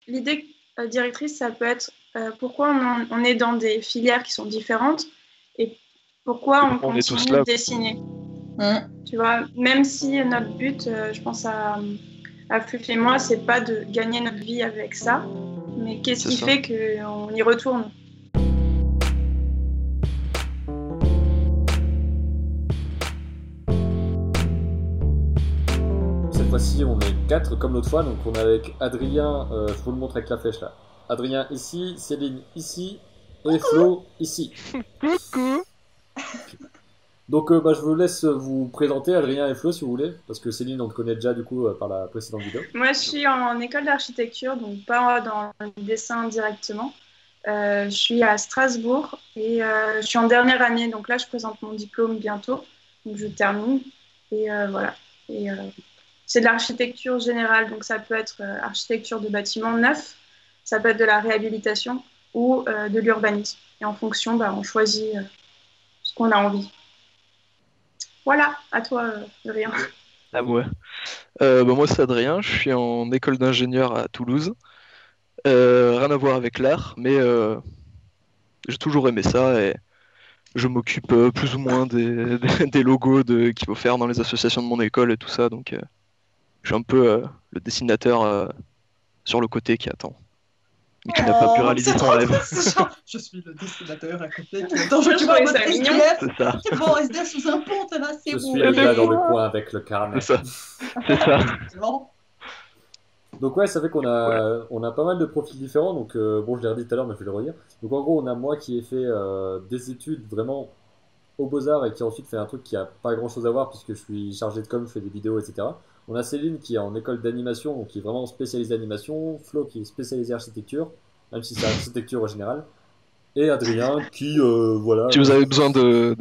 l'idée directrice, ça peut être pourquoi on est dans des filières qui sont différentes et pourquoi on On est tous continue là. de dessiner. Tu vois, même si notre but, je pense à Fluf et moi, c'est pas de gagner notre vie avec ça, mais qu'est-ce qui fait qu'on y retourne? Cette fois-ci, on est 4 comme l'autre fois, donc on est avec Adrien, je vous le montre avec la flèche là. Adrien ici, Céline ici, et Flo ici. Coucou. Donc je vous laisse vous présenter Adrien et Flo si vous voulez, parce que Céline on te connaît déjà du coup par la précédente vidéo. Moi, je suis en école d'architecture, donc pas dans le dessin directement. Je suis à Strasbourg et je suis en dernière année, donc là je présente mon diplôme bientôt, donc je termine et voilà. Et c'est de l'architecture générale, donc ça peut être architecture de bâtiments neufs, ça peut être de la réhabilitation ou de l'urbanisme. Et en fonction, on choisit ce qu'on a envie. Voilà, à toi, Adrien. Ah ouais. Moi c'est Adrien, je suis en école d'ingénieur à Toulouse. Rien à voir avec l'art, mais j'ai toujours aimé ça et je m'occupe plus ou moins des logos qu'il faut faire dans les associations de mon école et tout ça, donc je suis un peu le dessinateur sur le côté qui attend, mais qui n'a pas pu réaliser c'est son trop rêve. triste, genre, je suis le dessinateur à côté qui attend. Je Je vois en trouvais mode ça mignon. SDF. C'est ça, Tu vois en SDF sous un pont, t'es là, c'est Je bon. suis le gars dans le coin avec le carnet. c'est ça, c'est ça. C'est marrant. Donc ouais, ça fait on a pas mal de profils différents. Donc bon, je l'ai redit tout à l'heure, mais je vais le redire. Donc en gros, on a moi qui ai fait des études vraiment aux Beaux-Arts et qui a ensuite fait un truc qui a pas grand-chose à voir puisque je suis chargé de com, je fais des vidéos, etc. On a Céline qui est en école d'animation, donc qui est vraiment spécialisée animation. Flo qui est spécialisé architecture, même si c'est architecture en général. Et Adrien qui, voilà. Si vous avez besoin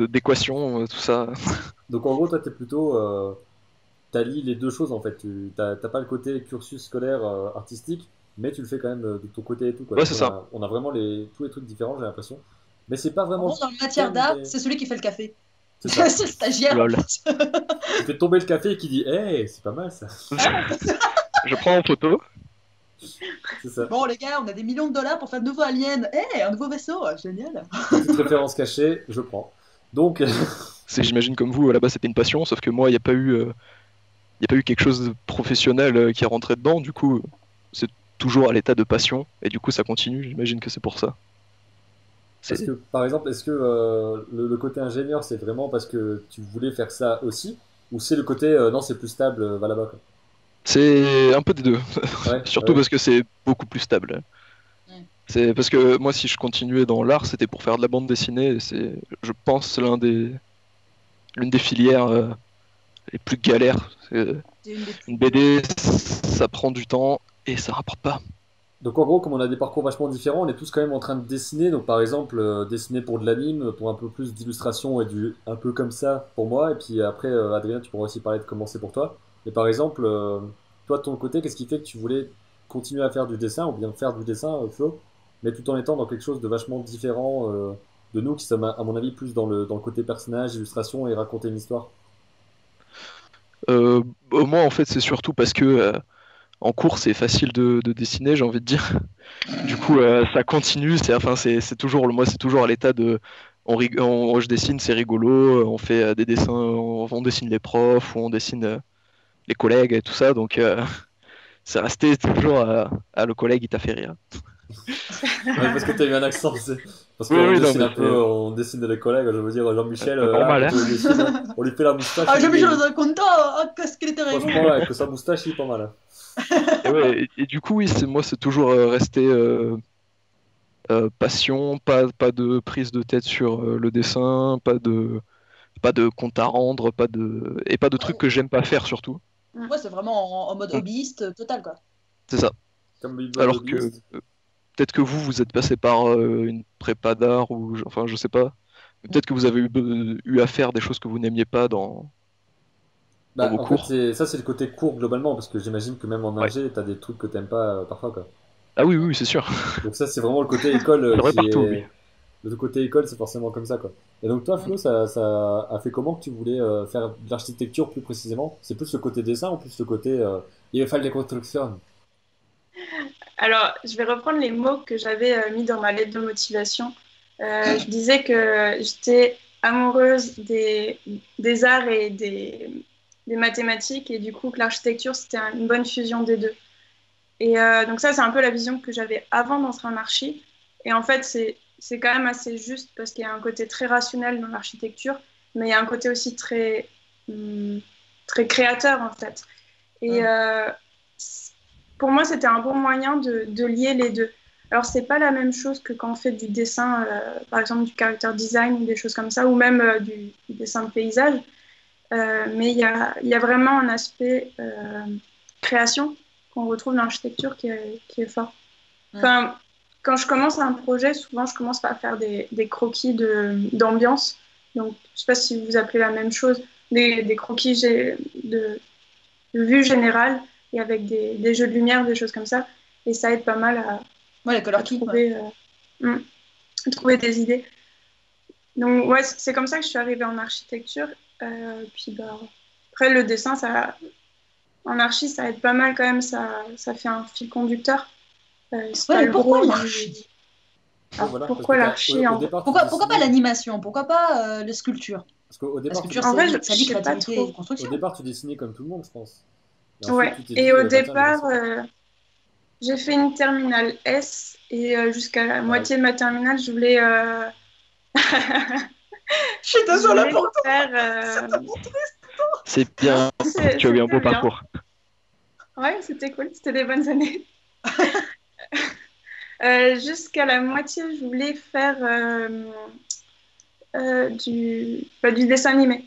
d'équations, tout ça. Donc en gros, toi, t'es plutôt t'allies les deux choses en fait. Tu t'as pas le côté cursus scolaire artistique, mais tu le fais quand même de ton côté et tout quoi. Ouais, Donc, c'est ça. on a vraiment tous les trucs différents, j'ai l'impression. Mais c'est pas En vraiment. gros, dans le matière d'art, mais- c'est celui qui fait le café. C'est C'est ça. le stagiaire. Lol. Tu fais tomber le café et qui dit, hey, c'est pas mal ça. Je prends en photo. C'est ça. Bon, les gars, on a des millions de dollars pour faire de nouveaux aliens. Eh, un nouveau vaisseau, génial. Petite référence cachée, je prends. Donc, J'imagine comme vous, là-bas c'était une passion, sauf que moi, il n'y a pas eu, y a pas eu quelque chose de professionnel qui est rentré dedans. Du coup, c'est toujours à l'état de passion, et du coup, ça continue. J'imagine que c'est pour ça. parce que par exemple, est-ce que le côté ingénieur, c'est vraiment parce que tu voulais faire ça aussi, ou c'est le côté non, c'est plus stable, va là-bas quoi. C'est un peu des deux. Ouais, Surtout ouais. parce que c'est beaucoup plus stable. Ouais. C'est parce que moi, si je continuais dans l'art, c'était pour faire de la bande dessinée. Et c'est, je pense, l'une des filières les plus galères. C'est une des plus Une BD, ça prend du temps et ça rapporte pas. Donc en gros, comme on a des parcours vachement différents, on est tous quand même en train de dessiner. Donc par exemple, dessiner pour de l'anime, pour un peu plus d'illustration et du un peu comme ça pour moi. Et puis après, Adrien, tu pourras aussi parler de comment c'est pour toi. Et par exemple, toi de ton côté, qu'est-ce qui fait que tu voulais continuer à faire du dessin ou bien faire du dessin, Flo, mais tout en étant dans quelque chose de vachement différent de nous, qui sommes à mon avis plus dans le côté personnage, illustration et raconter une histoire. Moi, en fait, c'est surtout parce que en cours, c'est facile de dessiner, j'ai envie de dire. Du coup, ça continue. C'est toujours, moi, c'est toujours à l'état de, je dessine, c'est rigolo. On fait des dessins, on dessine les profs ou on dessine les collègues et tout ça. Donc, c'est resté toujours le collègue, il t'a fait rire. Ouais, parce que t'as eu un accent, c'est... Parce Oui, qu'on oui, non, dessine mais un peu, on dessine les collègues, je veux dire, Jean-Michel, normal, là, hein. quand il dessine, on lui fait la moustache. Ah, jamais il je est- le content. Ah, qu'est-ce qu'il était rigolo. Franchement, avec sa moustache, il est pas mal. Et, ouais, et du coup, oui, moi, c'est toujours resté passion, pas de prise de tête sur le dessin, pas de compte à rendre, pas de trucs Ouais, que j'aime pas faire surtout. ouais, c'est vraiment en mode Donc, hobbyiste total, quoi. c'est ça. Comme Big Bad Alors que Hobbyist. peut-être que vous êtes passé par une prépa d'art ou enfin je sais pas. Mais peut-être que vous avez eu à faire des choses que vous n'aimiez pas dans Bah, vos en fait, cours. ça, c'est le côté court globalement, parce que j'imagine que même en Ouais. ingé, t'as des trucs que t'aimes pas parfois, quoi. Ah oui, oui, c'est sûr. Donc ça, c'est vraiment le côté école C'est vrai qui partout, oui. est... Le côté école, c'est forcément comme ça, quoi. Et donc toi, Flo, ça a fait comment que tu voulais faire de l'architecture plus précisément? C'est plus le côté dessin ou plus le côté... il fallait les constructions? Alors, je vais reprendre les mots que j'avais mis dans ma lettre de motivation. Je disais que j'étais amoureuse des arts et des mathématiques et du coup que l'architecture, c'était une bonne fusion des deux. Et donc ça, c'est un peu la vision que j'avais avant d'entrer en archi. Et en fait, c'est quand même assez juste parce qu'il y a un côté très rationnel dans l'architecture, mais il y a un côté aussi très créateur, en fait. Et pour moi, c'était un bon moyen de lier les deux. Alors, c'est pas la même chose que quand on fait du dessin, par exemple du character design ou des choses comme ça, ou même du dessin de paysage. Mais il y a vraiment un aspect création qu'on retrouve dans l'architecture qui est fort. Enfin, quand je commence un projet, souvent, je commence par faire des croquis d'ambiance. Donc, je ne sais pas si vous appelez la même chose, des croquis de vue générale et avec des jeux de lumière, des choses comme ça. Et ça aide pas mal les color kits, trouver des idées. Donc, ouais, c'est comme ça que je suis arrivée en architecture. Puis, bah, après, le dessin, en archi, ça aide pas mal quand même. Ça fait un fil conducteur. Pourquoi l'archi? Pourquoi l'archi Pourquoi pas l'animation? Pourquoi pas les sculptures? Parce qu'au départ, ça dit créativité et construction. Au départ, tu dessinais comme tout le monde, je pense. Et au départ, j'ai fait une terminale S et jusqu'à la moitié de ma terminale, je voulais. Je suis désolée pour faire. C'est bien, tu as eu un beau parcours. Ouais, c'était cool, c'était des bonnes années. Jusqu'à la moitié, je voulais faire du dessin animé.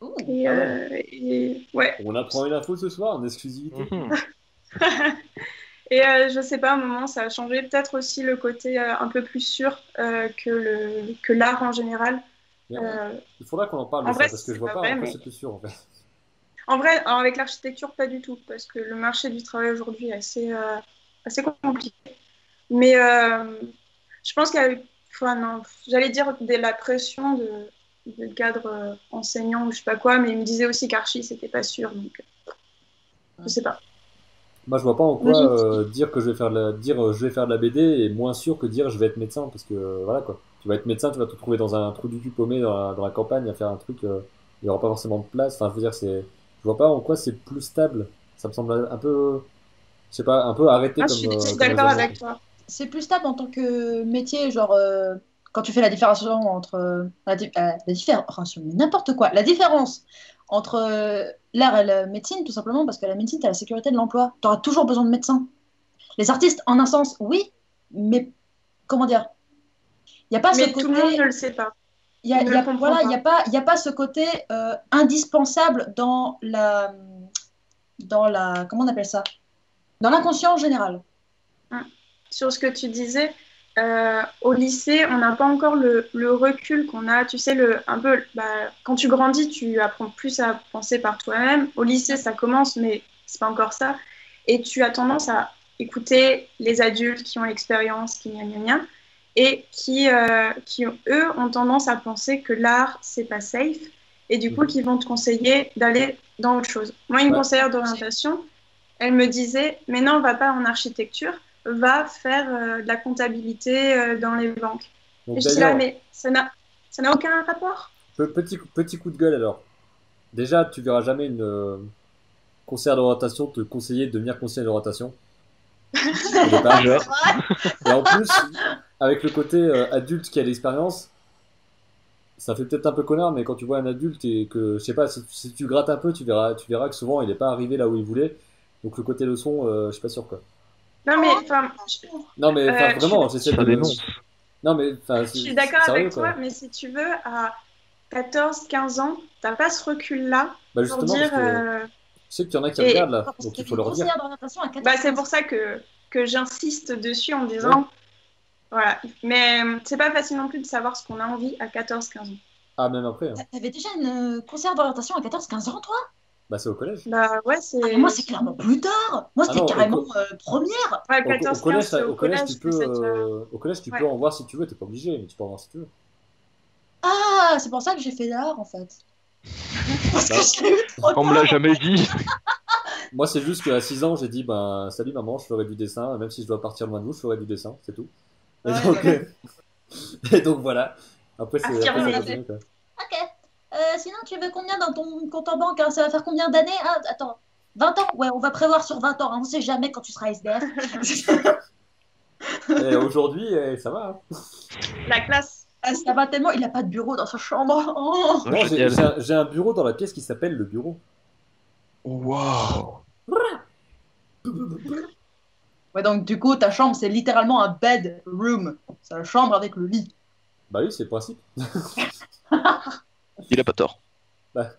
Ouais. On apprend une info ce soir en exclusivité. Et je sais pas, à un moment, ça a changé. Peut-être aussi le côté un peu plus sûr que l'art en général. Il faudra qu'on en parle de ça, parce que je vois pas en quoi c'est plus sûr en fait. En vrai, avec l'architecture, pas du tout, parce que le marché du travail aujourd'hui est assez compliqué. Mais je pense qu'il y a eu, j'allais dire la pression de cadre enseignant ou je sais pas quoi, mais il me disait aussi qu'archi, c'était pas sûr, donc je sais pas. Moi, je vois pas en quoi dire que je vais faire de la BD est moins sûr que dire je vais être médecin, parce que voilà quoi. Tu vas être médecin, tu vas te retrouver dans un trou du cul paumé dans la campagne à faire un truc, il y aura pas forcément de place. Enfin, je veux dire, je vois pas en quoi c'est plus stable. Ça me semble un peu, je sais pas, un peu arrêté comme. Je suis d'accord avec toi. C'est plus stable en tant que métier, genre quand tu fais la différence entre la différence entre l'art et la médecine, tout simplement parce que la médecine, tu as la sécurité de l'emploi. Tu auras toujours besoin de médecins. Les artistes, en un sens, oui, mais comment dire? Il y a pas mais tout le monde ne le sait pas. Il y a pas ce côté indispensable dans la comment on appelle ça? Dans l'inconscient général. Sur ce que tu disais, au lycée, on n'a pas encore le recul qu'on a. Tu sais, quand tu grandis, tu apprends plus à penser par toi-même. Au lycée, ça commence, mais c'est pas encore ça. Et tu as tendance à écouter les adultes qui ont l'expérience, qui gna gna gna, et qui eux, ont tendance à penser que l'art, c'est pas safe, et du coup, qui vont te conseiller d'aller dans autre chose. Moi, une conseillère d'orientation, elle me disait, mais non, on va pas en architecture, va faire de la comptabilité dans les banques. Donc, et je dis là, mais ça n'a aucun rapport. Petit coup de gueule alors. Déjà, tu verras jamais une conseillère d'orientation te conseiller de devenir conseillère d'orientation. Et en plus, avec le côté adulte qui a l'expérience, ça fait peut-être un peu connard, mais quand tu vois un adulte et que, je sais pas, si tu grattes un peu, tu verras que souvent il n'est pas arrivé là où il voulait. Donc le côté leçon, je suis pas sûr quoi. Non mais vraiment, j'essaie de. Non mais je suis d'accord avec toi, mais si tu veux, à 14-15 ans, t'as pas ce recul-là pour dire. Je sais qu'il y en a qui regardent là, donc il faut leur dire. C'est pour ça que j'insiste dessus en disant. Voilà, mais c'est pas facile non plus de savoir ce qu'on a envie à 14-15 ans. Ah, même après. T'avais déjà une conseillère d'orientation à 14-15 ans, toi? Bah, c'est au collège. Bah, ouais, c'est. Moi, c'est clairement plus tard. Moi, c'était carrément première. Ouais, 14-15, au collège, tu peux en voir si tu veux. T'es pas obligé, mais tu peux en voir si tu veux. Ah, c'est pour ça que j'ai fait l'art, en fait. On me l'a jamais dit. Moi, c'est juste qu'à 6 ans, j'ai dit, ben, salut maman, je ferai du dessin. Même si je dois partir loin de vous, je ferai du dessin, c'est tout. Et Ouais, donc, ouais. et donc voilà. Après, Affirmé. ça continue, quoi. Ok. Sinon, tu veux combien dans ton compte en banque, hein? Ça va faire combien d'années? Ah, attends, 20 ans? Ouais, on va prévoir sur 20 ans, hein. On sait jamais quand tu seras SDF. Et aujourd'hui, ça va. Hein. La classe. Ah, ça va tellement, il a pas de bureau dans sa chambre. Oh. Oh, Non, génial. j'ai un bureau dans la pièce qui s'appelle le bureau. Waouh. Ouais, donc du coup, ta chambre, c'est littéralement un bedroom. C'est la chambre avec le lit. Bah oui, c'est le principe. Il a pas tort. Bah,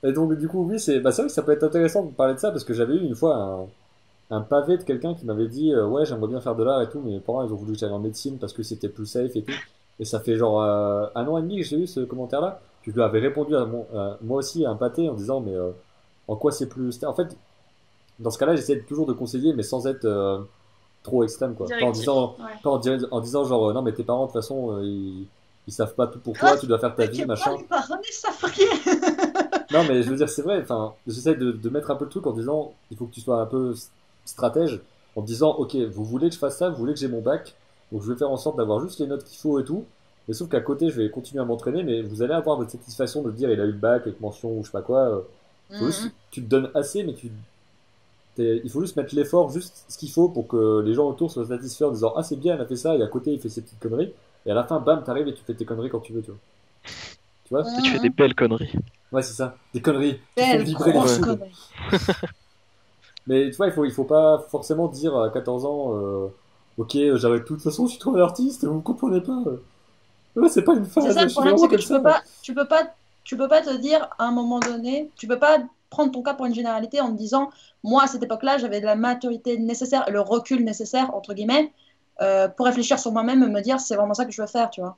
et donc, du coup, oui, c'est vrai que ça peut être intéressant de parler de ça parce que j'avais eu une fois un pavé de quelqu'un qui m'avait dit ouais, j'aimerais bien faire de l'art et tout, mais mes parents ils ont voulu que j'aille en médecine parce que c'était plus safe et tout. Et ça fait genre 1 an et demi que j'ai eu ce commentaire-là. Puis je lui avais répondu moi aussi à un pâté en disant mais en quoi c'est plus. En fait, dans ce cas-là, j'essaie toujours de conseiller, mais sans être trop extrême quoi. Pas en Directif. disant, Ouais. en disant genre non, mais tes parents de toute façon ils savent pas tout pour toi, tu dois faire ta vie, machin. Les parents, ça frier. Non, mais je veux dire, c'est vrai. Enfin, j'essaie de mettre un peu le truc en disant, il faut que tu sois un peu stratège, en disant, ok, vous voulez que je fasse ça, vous voulez que j'ai mon bac, donc je vais faire en sorte d'avoir juste les notes qu'il faut et tout. Mais sauf qu'à côté, je vais continuer à m'entraîner, mais vous allez avoir votre satisfaction de dire, il a eu le bac avec mention ou je sais pas quoi. Faut juste, tu te donnes assez, mais il faut juste mettre l'effort, juste ce qu'il faut pour que les gens autour soient satisfaits en disant, ah c'est bien, il a fait ça, et à côté, il fait ses petites conneries. Et à la fin, bam, t'arrives et tu fais tes conneries quand tu veux, tu vois. Tu vois? Et tu fais des belles conneries. Ouais, c'est ça. Des conneries qui font Belle vibrer les grosse foudres. connerie. Mais tu vois, il faut pas forcément dire à 14 ans, ok, j'arrête tout, de toute façon, je suis trop un artiste, vous comprenez pas. Ouais, c'est pas une C'est phase, ça je le suis problème, vraiment c'est que comme ça. tu peux pas te dire à un moment donné, tu peux pas prendre ton cas pour une généralité en te disant, moi à cette époque-là, j'avais de la maturité nécessaire, le recul nécessaire entre guillemets, pour réfléchir sur moi-même et me dire c'est vraiment ça que je veux faire, tu vois.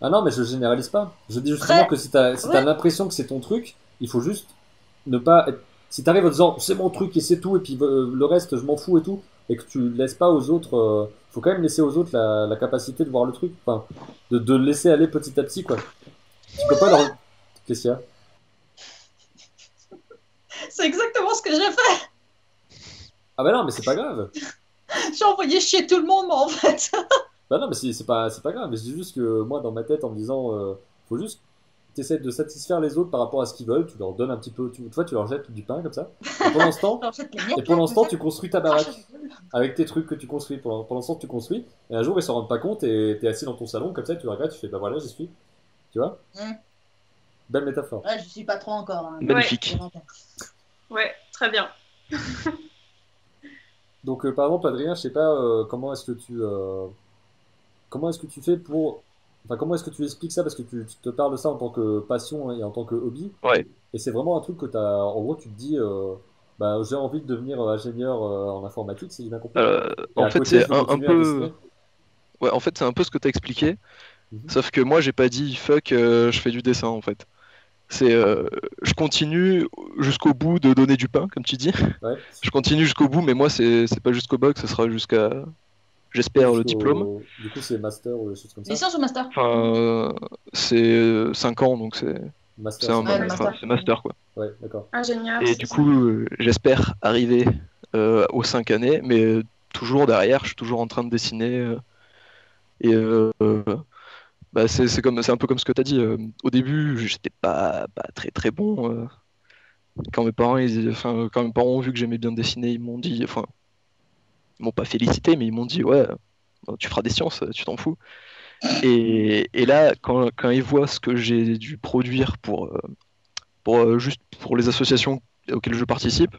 Ah non, mais je généralise pas. Je dis justement Très, que si t'as ouais, l'impression que c'est ton truc, il faut juste ne pas être... Si t'arrives en disant, c'est mon truc et c'est tout, et puis le reste, je m'en fous et tout, et que tu laisses pas aux autres... faut quand même laisser aux autres la capacité de voir le truc, enfin, de le laisser aller petit à petit, quoi. Tu peux pas leur... Qu'est-ce qu'il y a? c'est exactement ce que j'ai fait. Ah bah non, mais c'est pas grave. J'ai envoyé chier tout le monde, moi, en fait. Bah non, mais c'est pas grave. Mais je dis juste que moi, dans ma tête, en me disant, faut juste t'essaies de satisfaire les autres par rapport à ce qu'ils veulent. Tu leur donnes un petit peu, tu vois, tu leur jettes du pain comme ça. Et pour l'instant, Alors, jette les et miettes, pour là, l'instant, comme ça. tu construis ta Crache à baraque la gueule. avec tes trucs que tu construis. Pour l'instant, tu construis. Et un jour, ils s'en rendent pas compte et t'es assis dans ton salon comme ça, tu regardes, tu fais, bah voilà, j'y suis. Tu vois? Belle métaphore. Ouais, je suis pas trop encore, hein. Magnifique. Ouais, très bien. Donc, par exemple, Adrien, je sais pas comment est-ce que tu fais pour, enfin, comment est-ce que tu expliques ça parce que tu te parles de ça en tant que passion et en tant que hobby. Ouais. Et c'est vraiment un truc que en gros, tu te dis, bah, j'ai envie de devenir ingénieur en informatique, si j'ai bien compris. Et En à fait, côté, je c'est vais un continuer à peu. dessiner. Ouais, en fait, c'est un peu ce que t'as expliqué. Mhm. Sauf que moi, j'ai pas dit fuck, je fais du dessin en fait. C'est, je continue jusqu'au bout de donner du pain, comme tu dis. Ouais. Je continue jusqu'au bout, mais moi, c'est pas jusqu'au bac, ce sera jusqu'à, j'espère, le diplôme. Du coup, c'est master ou des choses comme ça. Licence ou master? Enfin, c'est 5 ans, donc Master, c'est un, c'est Ouais, le master. enfin, master. c'est master quoi. Ouais, d'accord. Ingénieur, Et c'est du ça. coup, j'espère arriver aux 5 années, mais toujours derrière, je suis toujours en train de dessiner. Et bah, c'est un peu comme ce que tu as dit. Au début, j'étais pas très très bon. Quand mes parents ont vu que j'aimais bien dessiner, ils m'ont dit, enfin, ils m'ont pas félicité, mais ils m'ont dit, ouais, tu feras des sciences, tu t'en fous. Et là, quand ils voient ce que j'ai dû produire juste pour les associations auxquelles je participe,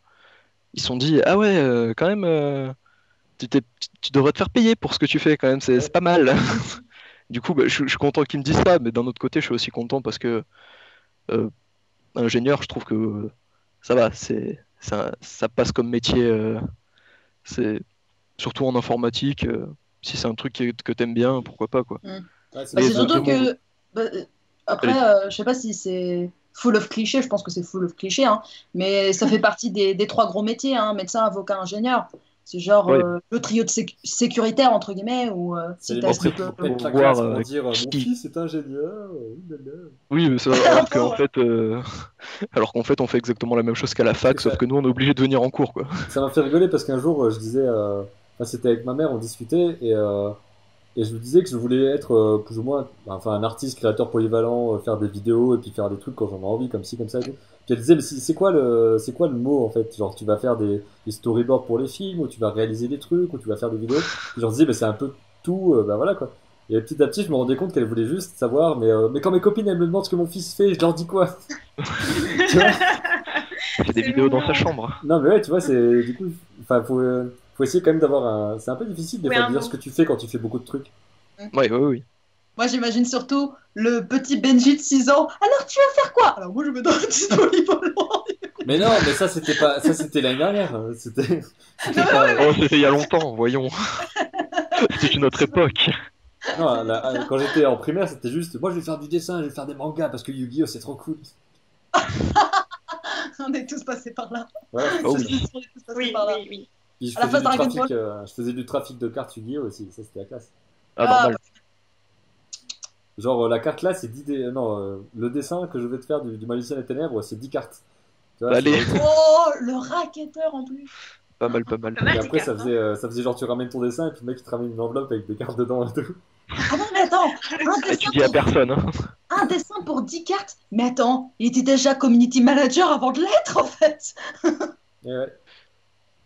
ils se sont dit, ah ouais, quand même, tu devrais te faire payer pour ce que tu fais quand même, c'est Ouais. pas mal. Du coup, bah, je suis content qu'ils me disent ça, mais d'un autre côté, je suis aussi content parce que euh, ingénieur, je trouve que ça va, ça passe comme métier, c'est surtout en informatique. Si c'est un truc que t'aimes bien, pourquoi pas quoi. Mm. Ouais, c'est Bah, Mais c'est pour ça. de surtout mon... que bah, après, Allez. je sais pas si c'est full of clichés, je pense que c'est full of clichés, hein, mais ça fait partie des trois gros métiers, hein, médecin, avocat, ingénieur. C'est genre Ouais. le trio de sécuritaire, entre guillemets, ou C'est si les t'as mecs après, qui ce pètent faut la voir, classe pour dire mon qui- fils est ingénieur. Oulala. Oui, mais ça, Un alors peu, qu'en ouais. fait, alors qu'en fait, on fait exactement la même chose qu'à la Parce que fac, sauf ça, que nous, on est obligé de venir en cours, quoi. ça m'a fait rigoler parce qu'un jour, je disais, enfin, c'était avec ma mère, on discutait et je lui disais que je voulais être plus ou moins, enfin, un artiste, créateur polyvalent, faire des vidéos et puis faire des trucs quand j'en ai envie, comme ci, comme ça et tout. Puis elle disait, mais c'est quoi le mot en fait? Genre, tu vas faire des storyboards pour les films, ou tu vas réaliser des trucs, ou tu vas faire des vidéos. Puis j'en disais, mais c'est un peu tout, bah voilà quoi. Et petit à petit, je me rendais compte qu'elle voulait juste savoir, mais quand mes copines elles me demandent ce que mon fils fait, je leur dis quoi? Tu vois? Il fait des C'est vidéos dans mignon. sa chambre. Non, mais ouais, tu vois, c'est du coup, enfin, faut essayer quand même d'avoir un. C'est un peu difficile des Oui, fois un de dire bon. ce que tu fais quand tu fais beaucoup de trucs. Ouais, oui. Moi, j'imagine surtout le petit Benji de 6 ans. Alors, tu vas faire quoi? Alors, moi, je me donne du polyvalent. Mais non, mais ça c'était pas, ça c'était l'année dernière. C'était Non, pas. Oh, c'était il y a longtemps, voyons. C'était une autre époque. Non, quand j'étais en primaire, c'était juste, moi je vais faire du dessin, je vais faire des mangas parce que Yu-Gi-Oh c'est trop cool. On est tous passés par là. Voilà. Oh Je oui. suis sûre, on est tous passés Oui, par là. oui, oui. Puis À la face Dragon Ball. je faisais du trafic de cartes Yu-Gi-Oh aussi, ça c'était la classe. Ah, Ah, normal. Genre la carte là, c'est 10 non, le dessin que je vais te faire du Magicien des Ténèbres, c'est 10 cartes. Tu vois, Allez. c'est- Oh, le racketteur en plus. Pas mal, pas mal. Pas mal. Et tes après, cartes, ça faisait genre tu ramènes ton dessin et puis le mec il te ramène une enveloppe avec des cartes dedans et tout. Ah non, mais attends, Et tu dis à personne, hein. un dessin pour 10 cartes. Mais attends, il était déjà community manager avant de l'être en fait. Et ouais.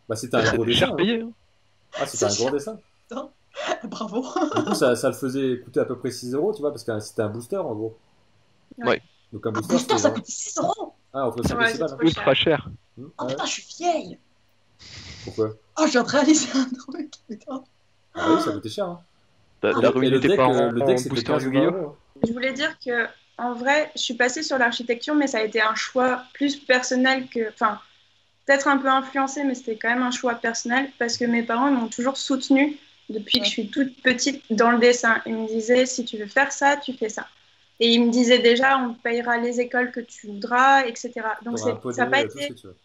Bah c'était un C'est gros dessin. cher Hein. payé. Hein. Ah, c'était un C'est gros cher. dessin. Bravo. Du coup, ça le faisait coûter à peu près 6 euros, tu vois, parce que c'était un booster en gros. Ouais. Donc un Un booster, booster, c'était ça genre- coûte 6 euros. Ah, entre 5 Ouais, et 6 c'est balles. trop Hein. Ultra cher. Oh Ouais. putain, je suis vieille. Pourquoi? Oh, je viens de réaliser un truc. Putain. Ah oui, ça coûtait cher. Hein. T'as Et ruiné tes parents le en deck c'était booster 15 ou 20 Yu-Gi-Oh! euros. Hein. Je voulais dire que, en vrai, je suis passée sur l'architecture, mais ça a été un choix plus personnel que. Enfin, peut-être un peu influencé, mais c'était quand même un choix personnel parce que mes parents m'ont toujours soutenue depuis que je suis toute petite dans le dessin. Ils me disaient si tu veux faire ça, tu fais ça. Et ils me disaient déjà on te payera les écoles que tu voudras, etc. Donc T'auras un poney, ça n'a pas tout ce été. que tu veux.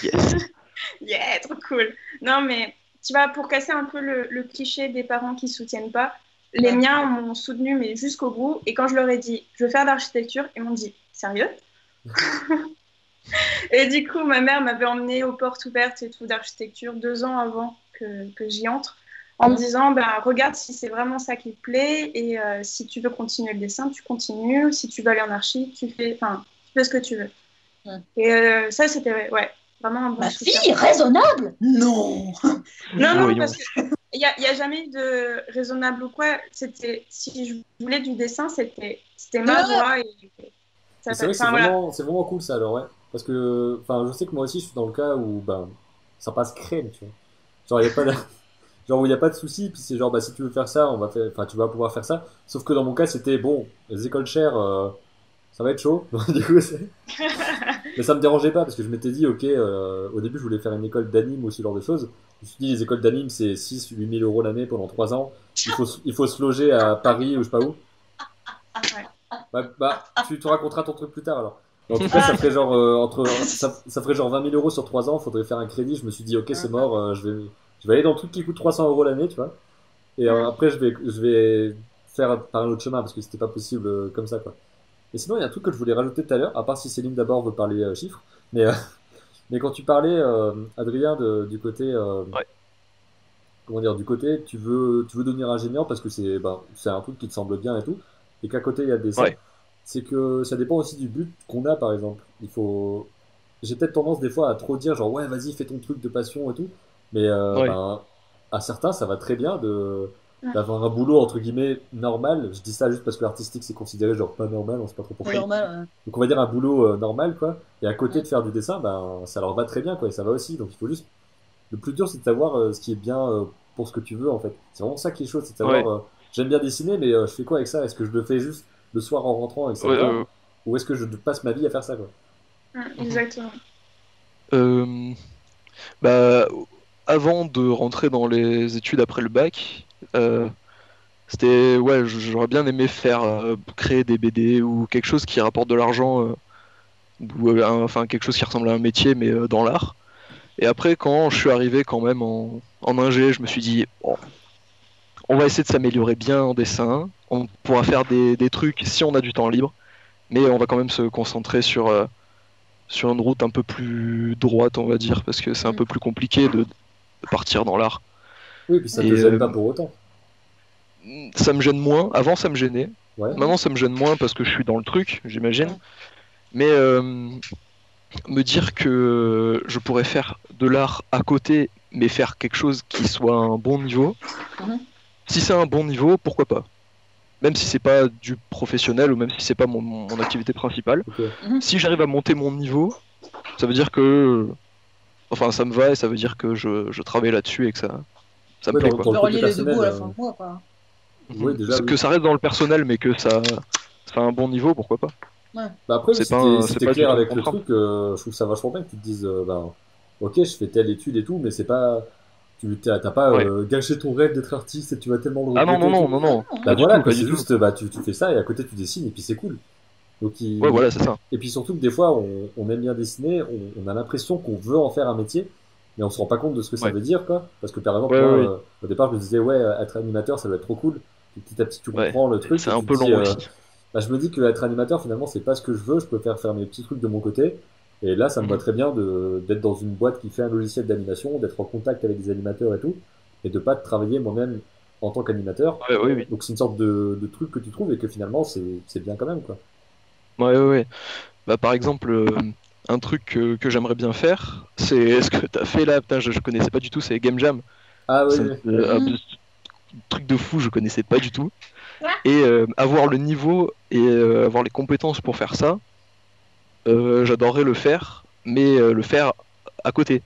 Yes. Yeah, trop cool. Non, mais tu vois, pour casser un peu le cliché des parents qui soutiennent pas, les Ouais. miens m'ont soutenu mais jusqu'au bout. Et quand je leur ai dit je veux faire de l'architecture, ils m'ont dit sérieux? Et du coup, ma mère m'avait emmenée aux portes ouvertes et tout d'architecture 2 ans avant que j'y entre, en me disant bah, regarde si c'est vraiment ça qui te plaît et si tu veux continuer le dessin, tu continues. Si tu veux aller en archi, tu fais ce que tu veux. Ouais. Et ça, c'était ouais, vraiment un bon Ma soutien. fille, raisonnable? Non. Non, Voyons. parce qu'il n'y a jamais eu de raisonnable ou quoi. C'était, si je voulais du dessin, c'était ma Ouais. voie. Et ça Et c'est vrai que enfin, voilà. c'est vraiment cool ça alors, ouais. Parce que, enfin, je sais que moi aussi je suis dans le cas où, ben, ça passe crème, tu vois. Genre, y a pas de... genre, où il n'y a pas de souci, puis c'est genre, bah, si tu veux faire ça, on va faire... enfin, tu vas pouvoir faire ça. Sauf que dans mon cas, c'était, bon, les écoles chères, ça va être chaud. Du coup, mais ça me dérangeait pas, parce que je m'étais dit, ok, au début, je voulais faire une école d'anime ou ce genre de choses. Je me suis dit, les écoles d'anime, c'est 6-8 000 euros l'année pendant 3 ans. Il faut se loger à Paris ou je sais pas où. Ouais. Bah, tu te raconteras ton truc plus tard alors. Mais en tout cas, ça ferait genre ça ferait genre 20 000 euros sur 3 ans. Faudrait faire un crédit. Je me suis dit, ok, c'est mort. Je vais aller dans le truc qui coûte 300 euros l'année, tu vois. Et après, je vais faire par un autre chemin parce que c'était pas possible comme ça, quoi. Et sinon, il y a un truc que je voulais rajouter tout à l'heure, à part si Céline d'abord veut parler chiffres. Mais quand tu parlais, Adrien, du côté, Ouais. comment dire, du côté, tu veux devenir ingénieur parce que c'est un truc qui te semble bien et tout, et qu'à côté il y a des ça. Ouais. C'est que ça dépend aussi du but qu'on a, par exemple. J'ai peut-être tendance des fois à trop dire genre ouais, vas-y, fais ton truc de passion et tout, mais Ouais. à certains, ça va très bien d'avoir un boulot entre guillemets normal. Je dis ça juste parce que l'artistique c'est considéré genre pas normal, on sait pas trop pourquoi. C'est normal. Donc on va dire un boulot normal, quoi. Et à côté de faire du dessin, ben ça leur va très bien, quoi. Et ça va aussi. Donc il faut juste. Le plus dur, c'est de savoir ce qui est bien pour ce que tu veux, en fait. C'est vraiment ça qui est chaud, c'est de savoir. Ouais. J'aime bien dessiner, mais je fais quoi avec ça? Est-ce que je le fais juste le soir en rentrant et que ça Ouais, me va ou est-ce que je passe ma vie à faire ça, quoi? Exactement. Euh, bah, avant de rentrer dans les études après le bac, ouais, j'aurais bien aimé faire créer des BD ou quelque chose qui rapporte de l'argent, ou enfin quelque chose qui ressemble à un métier mais dans l'art. Et après, quand je suis arrivé quand même en ingé, je me suis dit, bon, on va essayer de s'améliorer bien en dessin. On pourra faire des trucs si on a du temps libre, mais on va quand même se concentrer sur une route un peu plus droite, on va dire, parce que c'est un peu plus compliqué de partir dans l'art. Oui, puis ça Et te gêne pas pour autant. ça me gêne moins. Avant, ça me gênait. Ouais. Maintenant, ça me gêne moins parce que je suis dans le truc, j'imagine. Ouais. Mais me dire que je pourrais faire de l'art à côté, mais faire quelque chose qui soit à un bon niveau, Mhm. si c'est un bon niveau, pourquoi pas? Même si c'est pas du professionnel ou même si c'est pas mon activité principale. Ok. Si j'arrive à monter mon niveau, ça veut dire que. Enfin, ça me va et ça veut dire que je travaille là-dessus et que ça me Ouais, plaît, dans quoi. le De côté relier les deux bouts à la personnel, fin du mois, quoi. Oui, déjà, Que oui. ça reste dans le personnel, mais que ça a un bon niveau, pourquoi pas? Bah après, C'est si pas t'es un- si c'est t'es pas du clair tout avec le contraint. truc, je trouve ça vachement bien que tu te dises, ben, ok, je fais telle étude et tout, mais c'est pas, t'as pas Ouais. gâché ton rêve d'être artiste et tu vas tellement le Ah non, non, regretter et non, tout. non, non, Ah, Bah pas du voilà, tout, que pas du c'est tout. juste, bah tu fais ça et à côté tu dessines et puis c'est cool. Donc Ouais, voilà, c'est ça. et puis surtout que des fois, on aime bien dessiner, on a l'impression qu'on veut en faire un métier, mais on se rend pas compte de ce que ça Ouais. veut dire, quoi. Parce que par exemple, Ouais, moi, ouais, ouais. au départ, je me disais, ouais, être animateur, ça doit être trop cool. Puis petit à petit, tu Ouais. comprends le truc C'est et un tu te peu dis, long aussi. bah, je me dis que être animateur, finalement, c'est pas ce que je veux. Je préfère faire mes petits trucs de mon côté. Et là, ça me va Mhm. très bien d'être dans une boîte qui fait un logiciel d'animation, d'être en contact avec des animateurs et tout, et de pas travailler moi-même en tant qu'animateur. Ouais, oui, oui. Donc c'est une sorte de truc que tu trouves et que finalement, c'est bien quand même, quoi. Ouais, ouais, ouais. Bah, par exemple, un truc que j'aimerais bien faire, c'est ce que t'as fait là, putain, je connaissais pas du tout, c'est Game Jam. Ah oui, C'est oui, oui. un Mhm. truc de fou, je connaissais pas du tout. Ouais. Et avoir le niveau et avoir les compétences pour faire ça, j'adorerais le faire, mais le faire à côté.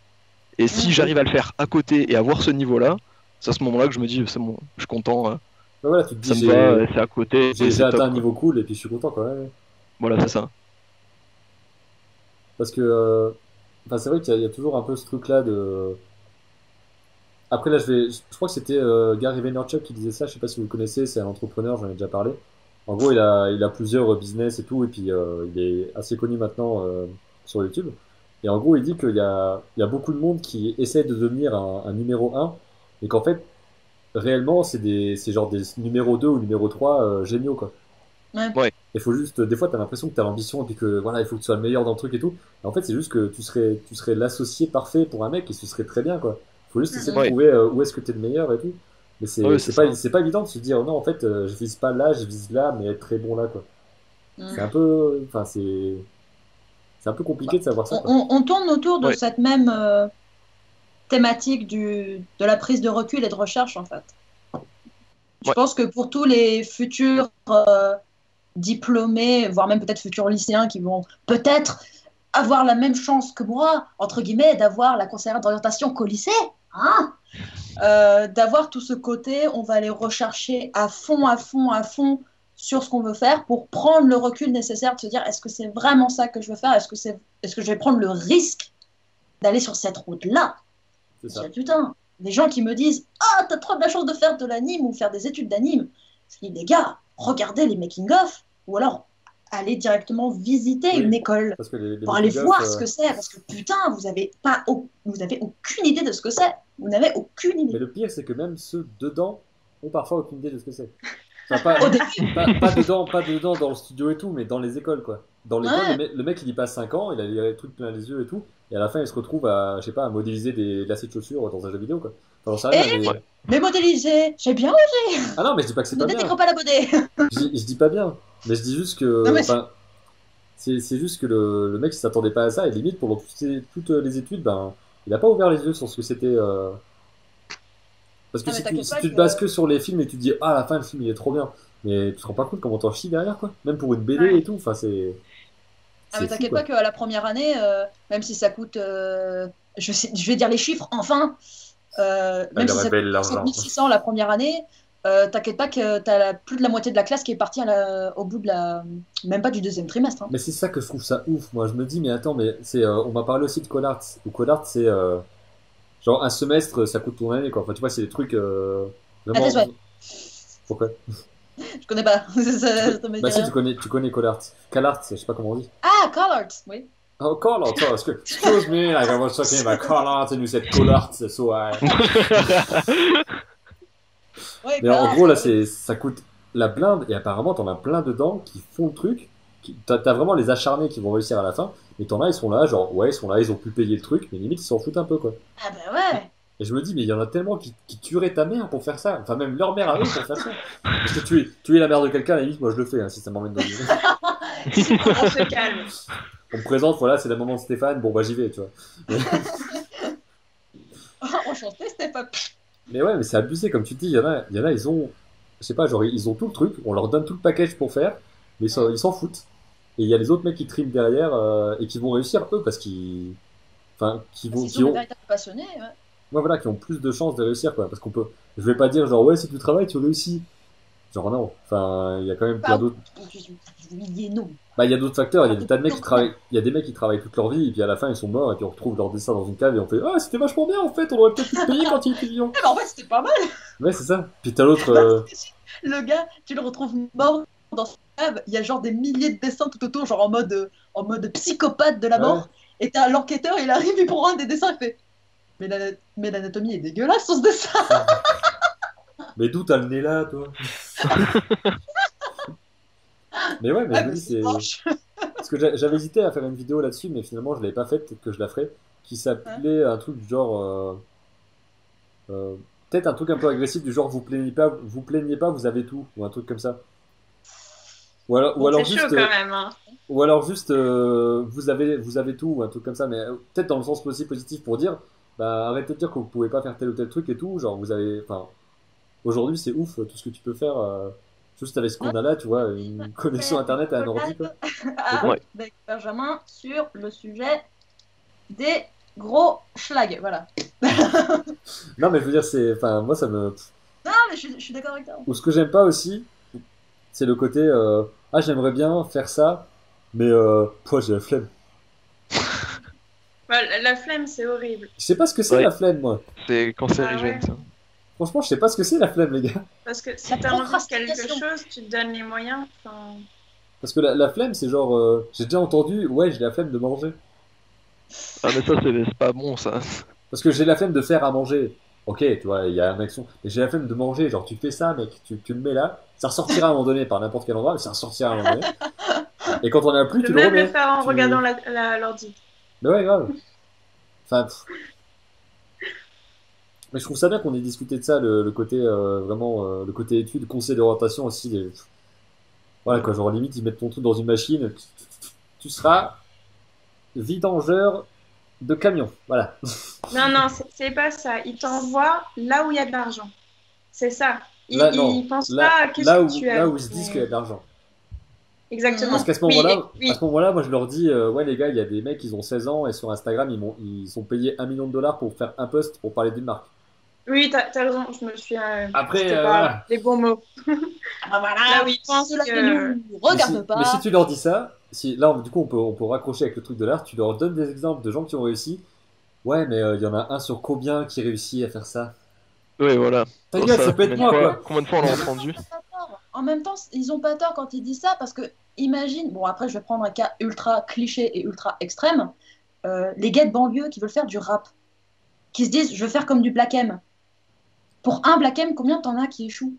Et si Mhm. j'arrive à le faire à côté et avoir ce niveau-là, c'est à ce moment-là que je me dis, c'est bon, je suis content, Bah voilà, tu te dis, ça me va, c'est à côté, et j'ai c'est atteint top, un quoi. niveau cool et puis je suis content, quoi. Ouais. Voilà, c'est ça. Parce que, enfin, c'est vrai qu'il y a toujours un peu ce truc-là de. Après, là, je crois que c'était Gary Vaynerchuk qui disait ça. Je sais pas si vous le connaissez, c'est un entrepreneur, j'en ai déjà parlé. En gros, il a plusieurs business et tout, et puis il est assez connu maintenant sur YouTube. Et en gros, il dit qu'il y a beaucoup de monde qui essaie de devenir un numéro un et qu'en fait, réellement, c'est genre des numéro 2 ou numéro 3 géniaux, quoi. Ouais. Ouais, Il faut juste, des fois, t'as l'impression que t'as l'ambition et puis que voilà, il faut que tu sois le meilleur dans le truc et tout. Et en fait, c'est juste que tu serais l'associé parfait pour un mec et ce serait très bien, quoi. Il faut juste essayer de Mhm. ouais, trouver où est-ce que t'es le meilleur et tout. Mais ouais, c'est ça. c'est pas évident de se dire, non, en fait, je vise pas là, je vise là, mais être très bon là, quoi. C'est Mhm. un peu, enfin, c'est un peu compliqué de savoir ça, quoi. On tourne autour de Ouais, cette même thématique de la prise de recul et de recherche, en fait. Je ouais, pense que pour tous les futurs diplômés, voire même peut-être futurs lycéens qui vont peut-être avoir la même chance que moi, entre guillemets, d'avoir la conseillère d'orientation qu'au lycée, hein, d'avoir tout ce côté, on va aller rechercher à fond, à fond, à fond sur ce qu'on veut faire pour prendre le recul nécessaire de se dire est-ce que c'est vraiment ça que je veux faire, est-ce que je vais prendre le risque d'aller sur cette route-là. C'est Je dis, ça. putain, des gens qui me disent ah, t'as trop de la chance de faire de l'anime ou faire des études d'anime. Je dis, les gars, regardez les making-of ou alors allez directement visiter une Oui. école Parce que les pour aller making-of, voir ce que c'est. Parce que putain, vous avez aucune idée de ce que c'est. Vous n'avez aucune mais idée. le pire, c'est que même ceux dedans ont parfois aucune idée de ce que c'est. Enfin, pas, Au début, pas dedans dans le studio et tout, mais dans les écoles, quoi. Dans l'école, ouais. le mec, il y passe 5 ans, il a les trucs plein les yeux et tout, et à la fin, il se retrouve à, je sais pas, à modéliser des lacets de chaussures dans un jeu vidéo, quoi. Enfin, j'en sais rien, Et mais. mais modélisé, j'ai bien. Ah non, mais je dis pas que c'est Ne pas dénigre bien. pas la beauté. Je dis pas bien. Mais je dis juste Non que. mais Enfin, c'est juste que le mec, il s'attendait pas à ça, et limite, pendant toutes les études, ben, il a pas ouvert les yeux sur ce que c'était. Parce que ah, mais t'inquiète si pas tu que te bases que sur les films et tu te dis, ah, à la fin, le film, il est trop bien, mais tu te rends pas compte comment t'en chies derrière, quoi. Même pour une BD et tout, enfin, ah, mais c'est fou, t'inquiète pas quoi. qu'à la première année, même si ça coûte, je vais dire les chiffres, enfin, même Elle si ça coûte révèle l'argent. 7600 la première année, t'inquiète pas que t'as plus de la moitié de la classe qui est partie au bout de même pas du deuxième trimestre. Hein. Mais c'est ça que je trouve ça ouf. Moi, je me dis, mais attends, mais on m'a parlé aussi de Colart. Ou Colart, c'est genre un semestre, ça coûte ton année, quoi. Enfin, tu vois, c'est des trucs Ah, tes vraiment. souhaits. Pourquoi? Je connais pas. Ça me dit Bah si, rien. tu connais Colart. Calart, je sais pas comment on dit. Ah, Collards, oui. Oh, call out, excuse me, like I was talking about call out and you said call out, so I... Ouais, Mais en grave. gros, là, ça coûte la blinde, et apparemment, t'en as plein dedans qui font le truc. T'as vraiment les acharnés qui vont réussir à la fin, et t'en as, ils sont là, genre, ouais, ils sont là, ils ont pu payer le truc, mais limite, ils s'en foutent un peu, quoi. Ah bah ouais. Et je me dis, mais il y en a tellement qui tueraient ta mère pour faire ça, enfin, même leur mère à eux pour faire ça. Parce que tuer la mère de quelqu'un, à la limite, moi je le fais, hein, si ça m'emmène dans le. On se calme. On me présente, voilà, c'est la maman de Stéphane, bon, bah j'y vais, tu vois. Enchanté, Stéphane. Mais ouais, mais c'est abusé, comme tu te dis, il y en a, ils ont, je sais pas, genre, ils ont tout le truc, on leur donne tout le package pour faire, mais ils s'en foutent. Et il y a les autres mecs qui triment derrière et qui vont réussir, eux, parce qu'ils. Enfin, Ils sont des véritables passionnés. Ouais. Ouais, voilà, qui ont plus de chances de réussir, quoi. Parce qu'on peut. Je vais pas dire, genre, ouais, si tu travailles, tu réussis. Genre, non. Enfin, il y a quand même plein d'autres. Oui et non. Bah, il y a d'autres facteurs. Il y a des tas de mecs qui travaillent. Il y a des mecs qui travaillent toute leur vie, et puis à la fin, ils sont morts, et puis on retrouve leur dessin dans une cave, et on fait, ah, c'était vachement bien, en fait, on aurait peut-être pu te payer quand il était vivant. Mais en fait, c'était pas mal. Ouais, c'est ça. Puis t'as l'autre. Le gars, tu le retrouves mort dans sa cave. Il y a genre des milliers de dessins tout autour, genre en mode psychopathe de la mort. Ouais. Et t'as l'enquêteur, il arrive, il prend un des dessins, il fait. Mais l'anatomie est dégueulasse sur ce dessin. Mais d'où t'as le nez là, toi? Mais ouais, mais je me dis, c'est. Moche. Parce que j'avais hésité à faire une vidéo là-dessus, mais finalement, je l'avais pas faite, peut-être que je la ferai. Qui s'appelait un truc du genre. Peut-être un truc un peu agressif, du genre, vous plaignez pas, vous avez tout, ou un truc comme ça. Ou alors C'est juste. chaud quand même. Hein. Ou alors juste, vous avez tout, ou un truc comme ça, mais peut-être dans le sens aussi positif pour dire, bah arrêtez de dire que vous pouvez pas faire tel ou tel truc et tout, genre vous avez, enfin, aujourd'hui c'est ouf tout ce que tu peux faire, juste avec ce qu'on a là, tu vois, une connexion internet à un ordi, quoi. Avec Benjamin sur le sujet des gros schlags, voilà. Non mais je veux dire, enfin, moi ça me... Non, mais je suis d'accord avec toi. Ou ce que j'aime pas aussi, c'est le côté, ah j'aimerais bien faire ça, mais j'ai la flemme. Bah, la flemme, c'est horrible. Je sais pas ce que c'est Ouais. la flemme, moi. C'est cancérigène, Ah ouais. ça. Franchement, je sais pas ce que c'est la flemme, les gars. Parce que si La t'as envie de quelque procrastination. chose, tu te donnes les moyens. Enfin, Parce que la flemme, c'est genre, j'ai déjà entendu, ouais, j'ai la flemme de manger. Ah, mais ça, c'est pas bon, ça. Parce que j'ai la flemme de faire à manger. Ok, tu vois, il y a une action. Mais j'ai la flemme de manger. Genre, tu fais ça, mec, tu le mets là. Ça ressortira à un moment donné par n'importe quel endroit, mais ça ressortira à un moment donné. Et quand on a plus, je tu peux le même le remets. faire en Tu- regardant l'ordi. Mais ouais, grave. Enfin, mais je trouve ça bien qu'on ait discuté de ça, le côté vraiment, le côté études, conseil d'orientation aussi. Voilà, quoi, genre limite, ils mettent ton truc dans une machine. Tu seras vidangeur de camion. Voilà. Non, non, c'est pas ça. Il t'envoie là où il y a de l'argent. C'est ça. Là, non. Il pense Là, pas à qu'est-ce là que où, tu as. là où ils se disent qu'il y a de l'argent. Exactement. Parce qu'à ce Oui, moment-là, oui. à ce moment-là, moi je leur dis, ouais les gars, il y a des mecs, ils ont 16 ans et sur Instagram, ils sont payés $1 million pour faire un post pour parler d'une marque. Oui, t'as raison. Je me suis. Après, c'était pas voilà. les bons mots. Ah voilà, Là où ils pensent cela que- ne nous regarde mais pas. si tu leur dis ça, là du coup on peut raccrocher avec le truc de l'art, tu leur donnes des exemples de gens qui ont réussi. Ouais, mais il y en a un sur combien qui réussit à faire ça? Ouais, voilà. Ta Oh, gueule, ça peut être combien de moi fois- quoi. Combien de fois on l'a entendu? En même temps, ils ont pas tort quand ils disent ça parce que imagine, bon après je vais prendre un cas ultra cliché et ultra extrême, les gars de banlieue qui veulent faire du rap, qui se disent je veux faire comme du Black M. Pour un Black M, combien t'en as qui échouent?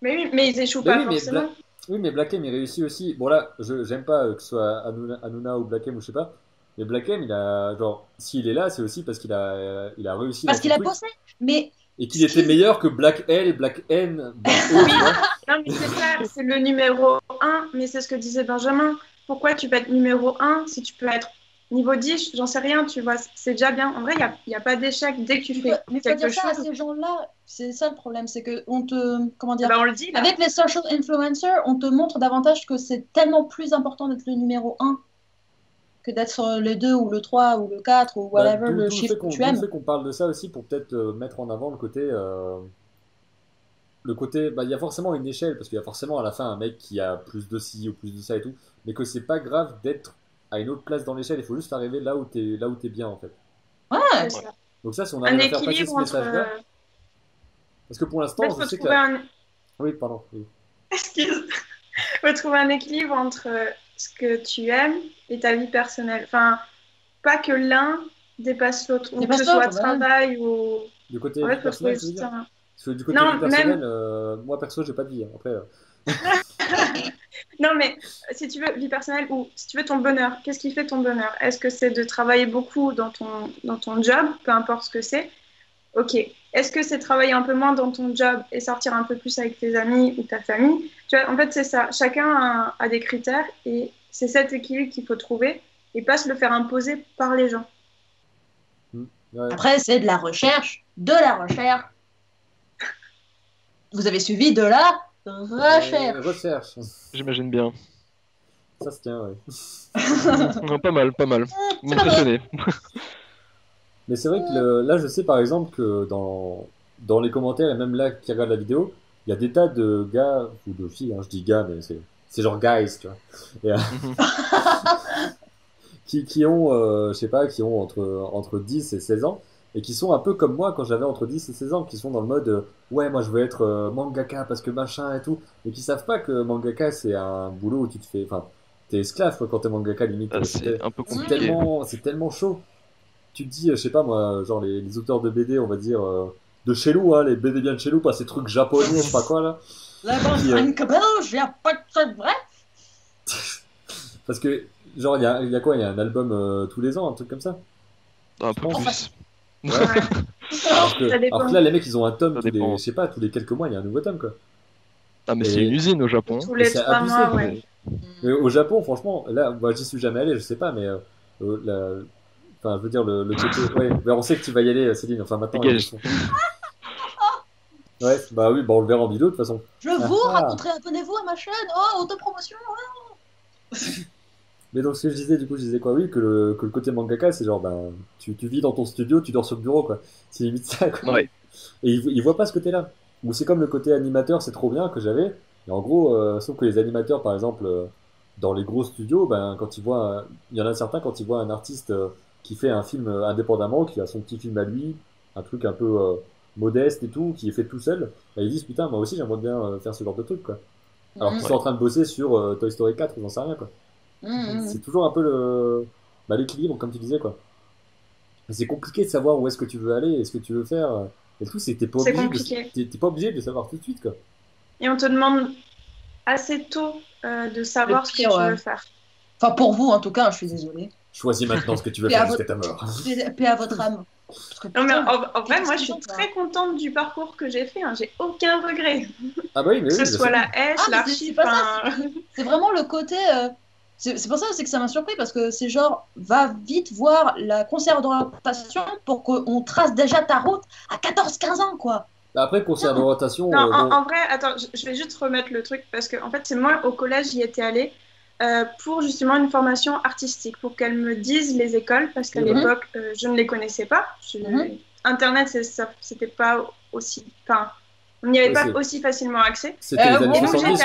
Mais oui, mais ils échouent Mais pas oui, mais forcément. Oui, mais Black M il réussit aussi. Bon là, j'aime pas que ce soit Hanouna ou Black M ou je sais pas. Mais Black M, il a genre, s'il est là, c'est aussi parce il a réussi Parce dans qu'il son a truc. bossé. Mais Et qu'il était meilleur que Black L, Black N, Black O, tu vois. Non, mais c'est ça, c'est le numéro 1, mais c'est ce que disait Benjamin. Pourquoi tu peux être numéro 1 si tu peux être niveau 10, j'en sais rien, tu vois, c'est déjà bien. En vrai, il n'y a pas d'échec dès que tu fais mais faut quelque dire ça à chose. ces gens-là. C'est ça le problème, c'est que on te, comment dire, Ben, on le dit là. avec les social influencers, on te montre davantage que c'est tellement plus important d'être le numéro 1 que d'être sur le 2 ou le 3 ou le 4 ou Bah, whatever d'où le le chiffre fait que tu d'où le aimes. fait qu'on parle de ça aussi pour peut-être mettre en avant le côté, bah, il y a forcément une échelle, parce qu'il y a forcément à la fin un mec qui a plus de ci ou plus de ça et tout, mais que c'est pas grave d'être à une autre place dans l'échelle, il faut juste arriver là où t'es bien en fait. Ouais, C'est ça. Donc ça, si on Un arrive à faire passer équilibre ce entre. message-là, parce que pour En l'instant, fait, je faut sais que trouver un. Oui, pardon. Oui. Excuse. Faut trouver un équilibre entre ce que tu aimes et ta vie personnelle. Enfin, pas que l'un dépasse l'autre, ou que Dépasse ce soit l'autre, ouais. travail ou... Du côté En vie fait, faut trouver personnelle, tu veux juste dire? un... Parce que du côté Non, vie personnelle, moi perso, j'ai pas de vie. Après, Non, mais si tu veux, vie personnelle ou si tu veux ton bonheur, qu'est-ce qui fait ton bonheur? Est-ce que c'est de travailler beaucoup dans ton job, peu importe ce que c'est? Ok. Est-ce que c'est travailler un peu moins dans ton job et sortir un peu plus avec tes amis ou ta famille? Tu vois, en fait, c'est ça. Chacun a des critères et c'est cet équilibre qu'il faut trouver et pas se le faire imposer par les gens. ouais. Après, c'est de la recherche. Vous avez suivi de la recherche. Recherche. J'imagine bien. Ça se tient, ouais. Non, pas mal, pas mal. C'est Vous pas m'impressionnez. Mais c'est vrai que là, je sais par exemple que dans les commentaires et même là qui regardent la vidéo, il y a des tas de gars ou de filles, hein, je dis gars, mais c'est genre guys, tu vois, et, qui ont, je sais pas, qui ont entre 10 et 16 ans et qui sont un peu comme moi quand j'avais entre 10 et 16 ans, qui sont dans le mode ouais, moi je veux être mangaka parce que machin et tout, et qui savent pas que mangaka c'est un boulot où tu te fais, enfin, t'es esclave quoi, quand t'es mangaka limite. Ah, c'est un peu C'est compliqué. tellement chaud. Tu te dis, je sais pas moi, genre les auteurs de BD, on va dire, de chez nous, hein, les BD bien de chez nous, pas ces trucs japonais, je sais pas quoi là. La bande Qui, Frank Belge, y a pas de truc vrai. Parce que, genre, il y a quoi? Il y a un album tous les ans, un truc comme ça. Un peu pense. plus. Ouais. Alors que, Ça dépend. alors que là, les mecs, ils ont un tome Ça tous les, dépend. je sais pas, tous les quelques mois, il y a un nouveau tome quoi. Ah, mais Et- c'est une usine au Japon. Tous Mais les c'est 3 abusé, mois, quoi. ouais. Mais au Japon, franchement, là, moi, j'y suis jamais allé, je sais pas, mais enfin, je veux dire, le côté, ouais, mais on sait que tu vas y aller, Céline, enfin maintenant. Dégage. Ouais, bah oui, bah on le verra en vidéo de toute façon. Je vous Ah. raconterai, abonnez-vous à ma chaîne. Oh, autopromotion. Mais donc ce que je disais, du coup, je disais quoi, oui, que le côté mangaka, c'est genre, ben, tu vis dans ton studio, tu dors sur le bureau, quoi. C'est limite ça, quoi. Ouais. Et ils voient pas ce côté-là. Ou c'est comme le côté animateur, c'est trop bien que j'avais. Et en gros, sauf que les animateurs, par exemple, dans les gros studios, ben, quand ils voient, il y en a certains, quand ils voient un artiste qui fait un film indépendamment, qui a son petit film à lui, un truc un peu modeste et tout, qui est fait tout seul, ben, ils disent, putain, moi aussi, j'aimerais bien faire ce genre de truc, quoi. Alors qu'ils sont en train de bosser sur Toy Story 4, ou j'en sais rien, quoi. C'est toujours un peu l'équilibre, comme tu disais, quoi. Mais c'est compliqué de savoir où est-ce que tu veux aller et ce que tu veux faire. Et le truc, c'est que C'est compliqué. t'es pas obligé de savoir tout de suite, quoi. Et on te demande assez tôt de savoir ce que pire, tu ouais. veux faire. Enfin, pour vous, en tout cas, je suis désolée. Choisis maintenant ce que tu veux Et à faire votre- jusqu'à ta mort. Paix à votre âme. Parce que, Non, mais putain, en vrai, moi, je suis contente, là. très contente du parcours que j'ai fait. Hein. J'ai aucun regret. Ah bah oui, mais Que oui, ce je soit sais. la S, Ah, mais l'archi, c'est pas ça, enfin... C'est vraiment le côté. C'est pour ça aussi que ça m'a surpris, parce que c'est genre, va vite voir la conseillère d'orientation pour qu'on trace déjà ta route à 14-15 ans, quoi. Après, concert d'orientation, Non, bon, en vrai, attends, je vais juste remettre le truc parce que en fait, c'est moi au collège, j'y étais allée pour justement une formation artistique, pour qu'elle me dise les écoles, parce qu'à Mhm. l'époque, je ne les connaissais pas. Internet, c'était pas aussi, enfin, on n'y avait Ouais, pas c'est- aussi facilement accès. c'était les bon, années Et donc 70,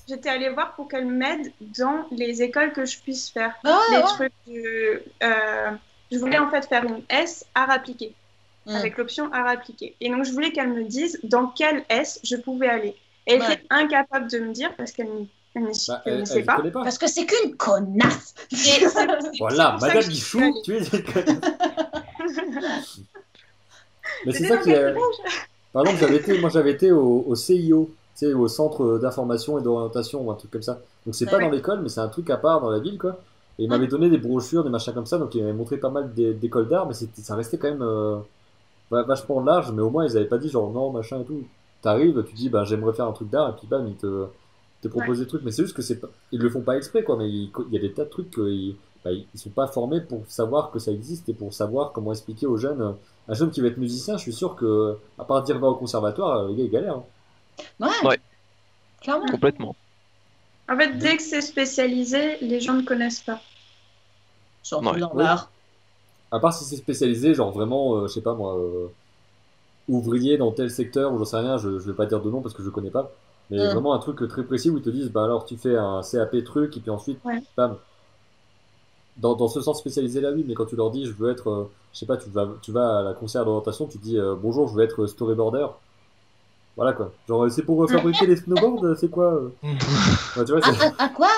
j'étais quoi. allée voir pour qu'elle m'aide dans les écoles que je puisse faire. Ah ouais, Les ouais. trucs je voulais en fait faire une S art appliqué, avec l'option art appliqué. Et donc je voulais qu'elle me dise dans quelle S je pouvais aller. Et elle Ouais. était incapable de me dire parce qu'elle ne Bah, ne sait elle pas. connaît pas. Parce que c'est qu'une connasse. Et c'est Voilà, pour ça Madame que j'y suis Guichou, allée. tu es une connasse. Mais c'est C'était ça dans qui quel est. collège? Par exemple, j'avais été au CIO, tu sais, au centre d'information et d'orientation, ou un truc comme ça. Donc c'est pas Ouais. dans l'école, mais c'est un truc à part dans la ville, quoi. Et il m'avait donné des brochures, des machins comme ça, donc il m'avait montré pas mal d'écoles d'art, mais ça restait quand même vachement large, mais au moins ils avaient pas dit genre non, machin et tout. T'arrives, tu dis bah j'aimerais faire un truc d'art, et puis bam, ils te proposent des trucs, mais c'est juste que ils le font pas exprès, quoi, mais il y a des tas de trucs qu'ils ils sont pas formés pour savoir que ça existe et pour savoir comment expliquer aux jeunes. Un jeune qui va être musicien, je suis sûr que, à part dire va au conservatoire, le gars il galère. Hein. Ouais. Ouais. Clairement. Complètement. En fait, dès que c'est spécialisé, les gens ne connaissent pas. Surtout Ouais. dans Ouais. l'art. À part si c'est spécialisé, genre vraiment, je sais pas moi, ouvrier dans tel secteur ou j'en sais rien, je vais pas dire de nom parce que je connais pas. Mais vraiment un truc très précis où ils te disent, bah alors tu fais un CAP truc et puis ensuite, Ouais. bam. Dans ce sens spécialisé là, oui, mais quand tu leur dis, je veux être, je sais pas, tu vas à la conseillère d'orientation, tu dis, bonjour, je veux être storyboarder. Voilà quoi. Genre, c'est pour fabriquer les snowboards, c'est quoi Ouais, tu vois, c'est... Un quoi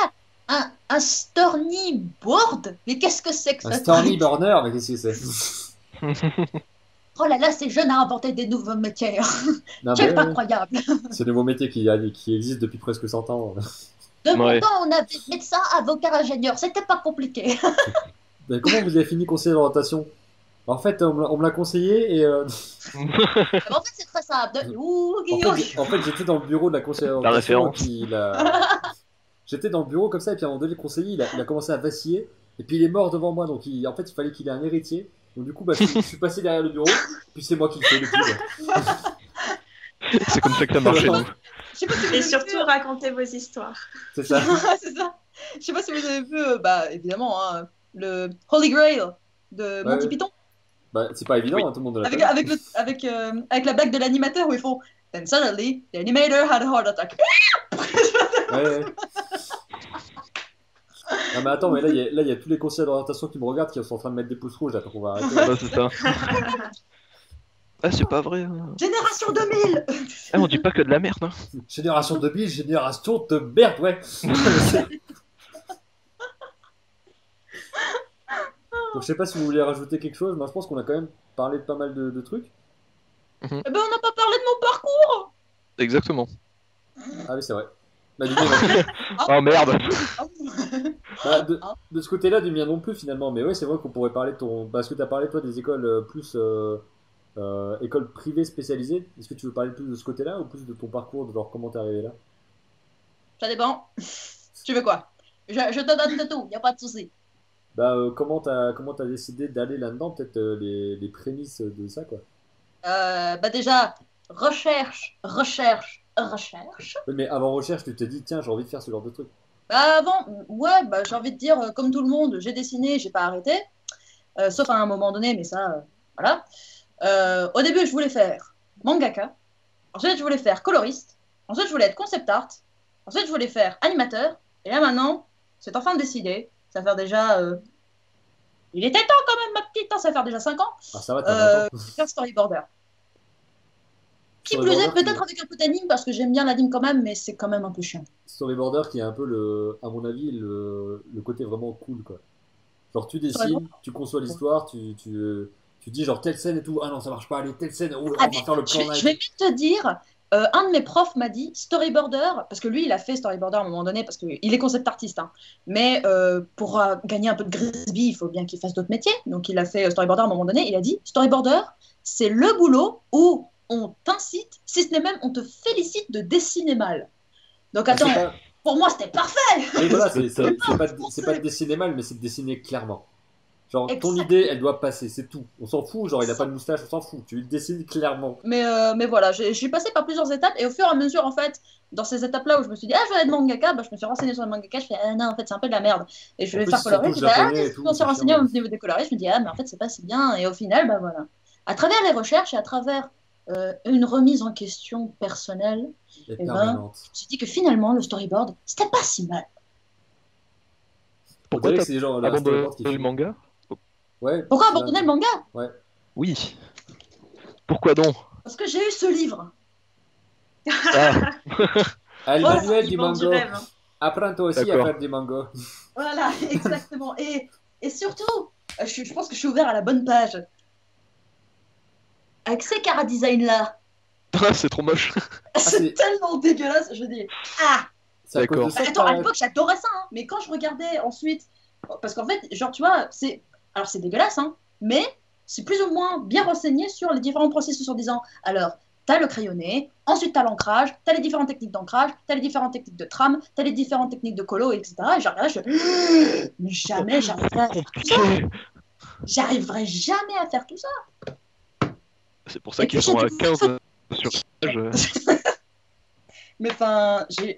Un storyboard? Mais qu'est-ce que c'est que Un ça? storyboarder, mais qu'est-ce que c'est? Oh là là, ces jeunes à inventer des nouveaux métiers. Non, Quel mais, incroyable. c'est le nouveau métier qui existe depuis presque 100 ans. De mon Ouais. temps, on avait médecin, avocat, ingénieur. C'était pas compliqué. Mais comment vous avez fini conseiller d'orientation? En fait, on me l'a conseillé et En fait, c'est très simple. en fait, j'étais dans le bureau de la conseillère La d'orientation et référence. puis j'étais dans le bureau comme ça et puis à un moment donné, le conseiller, il a commencé à vaciller et puis il est mort devant moi. Donc en fait, il fallait qu'il ait un héritier. Donc du coup, je suis passé derrière le bureau puis c'est moi qui le fais depuis. C'est comme ça que ça marche chez nous. Je sais pas si vous Et avez surtout, vu, racontez vos histoires. C'est ça. c'est ça. Je sais pas si vous avez vu, évidemment, hein, le Holy Grail de Monty ouais. Python, Bah, c'est pas évident, Oui. hein, tout le monde l'a avec, fait. avec la blague de l'animateur où ils font Then suddenly, the animator had a heart attack. Ouais. Non mais attends, mais là il y a tous les conseillers d'orientation qui me regardent qui sont en train de mettre des pouces rouges, attends qu'on va arrêter. Ouais, c'est ça. Ah, c'est pas vrai. Génération 2000. Ah, on dit pas que de la merde. Hein. Génération de billes, génération de merde, ouais. Donc je sais pas si vous voulez rajouter quelque chose, mais je pense qu'on a quand même parlé de pas mal de trucs. Eh ben, on n'a pas parlé de mon parcours. Exactement. Ah oui, c'est vrai. Bah, du mien, Oh merde. bah, de ce côté-là, du mien non plus finalement, mais ouais, c'est vrai qu'on pourrait parler de ton. Parce que tu as parlé toi des écoles plus écoles privées spécialisées. Est-ce que tu veux parler plus de ce côté-là ou plus de ton parcours, de genre comment t'es arrivé là? Ça dépend. Tu veux quoi? Je te donne de tout, y a pas de souci. Bah, comment t'as décidé d'aller là-dedans? Peut-être les prémices de ça, quoi. Déjà, recherche. Oui, mais avant recherche, tu t'es dit, tiens, j'ai envie de faire ce genre de truc. Avant, ouais, j'ai envie de dire, comme tout le monde, j'ai dessiné, j'ai pas arrêté. Sauf à un moment donné, mais ça, voilà. Au début, je voulais faire mangaka. Ensuite, je voulais faire coloriste. Ensuite, je voulais être concept art. Ensuite, je voulais faire animateur. Et là, maintenant, c'est enfin décidé. Ça fait déjà... Il était temps quand même, ma petite. Hein, ça fait déjà 5 ans. Ah, ça va, t'as 20 ans. Faire storyboarder. Qui plus Storyboarder est, peut-être avec un peu d'anime, parce que j'aime bien l'anime quand même, mais c'est quand même un peu chiant. Storyboarder qui est un peu, à mon avis, le côté vraiment cool, quoi. Genre, tu dessines, Storyboard. tu conçois l'histoire, tu dis genre telle scène et tout. Ah non, ça marche pas, allez, telle scène, oh, Ah, on va faire le plan là. je vais même te dire, un de mes profs m'a dit storyboarder, parce que lui il a fait storyboarder à un moment donné, parce qu'il est concept artiste, hein. Mais pour gagner un peu de Grisby, il faut bien qu'il fasse d'autres métiers. Donc il a fait storyboarder à un moment donné, il a dit storyboarder, c'est le boulot où on t'incite, si ce n'est même on te félicite de dessiner mal. Donc Ah, attends, c'est pas... pour moi c'était parfait. Oui, voilà, c'est pas de dessiner mal, mais c'est de dessiner clairement. Genre, ton Exact. idée, elle doit passer, c'est tout. On s'en fout, genre, il a pas de moustache, on s'en fout. Tu le dessines clairement. Mais voilà, je suis passée par plusieurs étapes et au fur et à mesure, en fait, dans ces étapes-là où je me suis dit, ah, je vais être mangaka, je me suis renseignée sur le mangaka, je fais, ah non, en fait, c'est un peu de la merde. Et je En vais plus, faire ils sont coloriste, tous je fais, ah, japonais et je tout, me suis c'est renseignée chiant. au niveau des coloristes, je me dis, ah, mais en fait, c'est pas si bien. Et au final, bah voilà. À travers les recherches et à travers une remise en question personnelle, Et eh ben, permanente. je me suis dit que finalement, le storyboard, c'était pas si mal. Pourquoi On dirait t'as que c'est les gens, abandonné qui le filment. manga? Ouais. Pourquoi c'est abandonner là. le manga? Ouais. Oui. Pourquoi donc? Parce que j'ai eu ce livre. Ah, Ah, le Voilà, manuel Ils du vendent du mango. rêve, hein. Apprends toi aussi à D'accord. faire du mango. Voilà, exactement. Et surtout, je pense que je suis ouvert à la bonne page. Avec ces cara design là, ah, c'est trop moche. c'est c'est- tellement dégueulasse. Je dis, ah, C'est à cause de D'accord. ça que attends, à t'as- l'époque j'adorais ça, hein, mais quand je regardais ensuite, parce qu'en fait, genre tu vois, alors c'est dégueulasse, hein, mais c'est plus ou moins bien renseigné sur les différents processus en disant, alors t'as le crayonné, ensuite t'as l'ancrage, t'as les différentes techniques d'ancrage, t'as les différentes techniques de trame, t'as les différentes techniques de colo, etc. Et je regardais, mais jamais j'arriverai à faire tout ça. Ok. J'arriverai jamais à faire tout ça. C'est pour ça Et qu'ils puis, sont j'ai à du- 15 sur page. Mais enfin, j'ai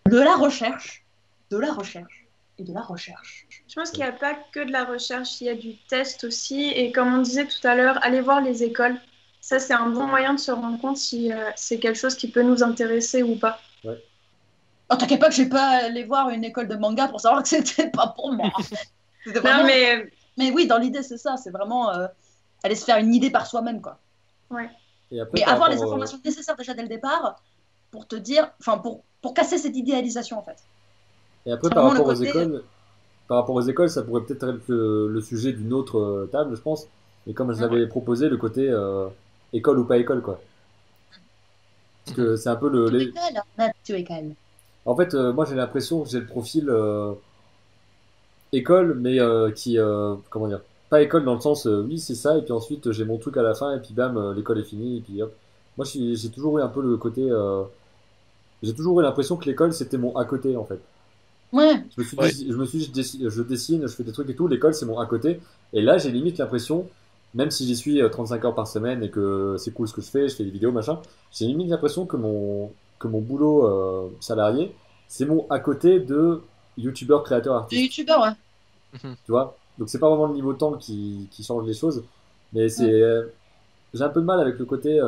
de la recherche, de la recherche et de la recherche. Je pense qu'il n'y a pas que de la recherche, il y a du test aussi. Et comme on disait tout à l'heure, aller voir les écoles. Ça, c'est un bon moyen de se rendre compte si c'est quelque chose qui peut nous intéresser ou pas. Oh, t'inquiète pas que j'ai pas allé voir une école de manga pour savoir que c'était pas pour moi. C'était vraiment... Non, mais Mais oui, dans l'idée, c'est ça. C'est vraiment aller se faire une idée par soi-même, quoi. Et après, Mais par avoir les rapport, informations nécessaires déjà dès le départ pour te dire, enfin, pour casser cette idéalisation, en fait. Et après, C'est vraiment le côté. par rapport aux écoles, ça pourrait peut-être être le sujet d'une autre table, je pense. Et comme je l'avais proposé, le côté école ou pas école, quoi. Parce que c'est un peu Tu école, tu école. En fait, moi j'ai l'impression que j'ai le profil école, mais comment dire, pas école dans le sens, oui, c'est ça, et puis ensuite j'ai mon truc à la fin, et puis bam, l'école est finie, et puis hop. Moi, j'ai toujours eu un peu le côté, j'ai toujours eu l'impression que l'école c'était mon à côté, en fait. Ouais. Ouais. Je me suis dit, je dessine, je fais des trucs et tout, l'école c'est mon à côté, et là j'ai limite l'impression, même si j'y suis 35 heures par semaine et que c'est cool ce que je fais des vidéos, machin, j'ai limite l'impression que mon boulot salarié, c'est mon à côté de youtubeur, créateur, De artiste. youtubeur, ouais. Mhm. Tu vois? Donc c'est pas vraiment le niveau temps qui change les choses, mais Mm. j'ai un peu de mal avec le côté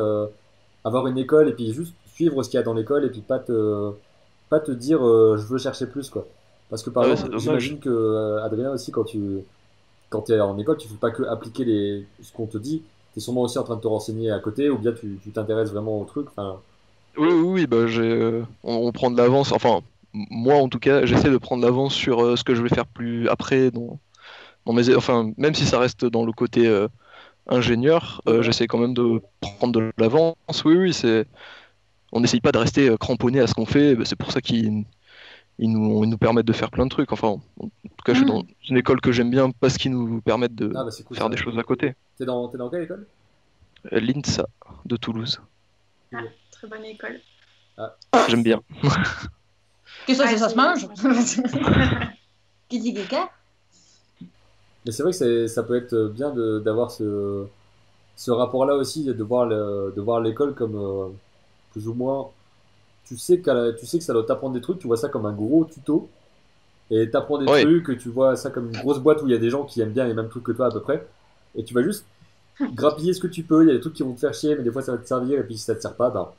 avoir une école et puis juste suivre ce qu'il y a dans l'école et puis pas te dire je veux chercher plus quoi. Parce que par Ah ouais, c'est exemple, dommage. j'imagine que Adrien aussi quand tu es en école, tu fais pas que appliquer ce qu'on te dit, tu es sûrement aussi en train de te renseigner à côté ou bien tu t'intéresses vraiment au truc. Enfin, Oui, oui, oui, bah on prend de l'avance. Enfin, moi en tout cas, j'essaie de prendre l'avance sur ce que je vais faire plus après dans enfin, même si ça reste dans le côté ingénieur, oui, voilà. j'essaie quand même de prendre de l'avance. Oui, oui, on n'essaye pas de rester cramponné à ce qu'on fait. Bah, c'est pour ça ils nous permettent de faire plein de trucs. Enfin, en tout cas, je suis dans Mm. une école que j'aime bien parce qu'ils nous permettent de Ah bah c'est cool faire ça. des choses à côté. T'es dans quelle école? L'INSA de Toulouse. Ah, très bonne école. Ah, J'aime bien. Qu'est-ce que Ah, c'est, ça se c'est. mange? Qui dit caca? mais c'est vrai que ça peut être bien d'avoir ce rapport-là aussi, de voir l'école comme plus ou moins. Tu sais que ça doit t'apprendre des trucs, tu vois ça comme un gros tuto, et t'apprends des Ouais, trucs, tu vois ça comme une grosse boîte où il y a des gens qui aiment bien les mêmes trucs que toi à peu près, et tu vas juste grappiller ce que tu peux, il y a des trucs qui vont te faire chier, mais des fois ça va te servir, et puis si ça te sert pas, ben,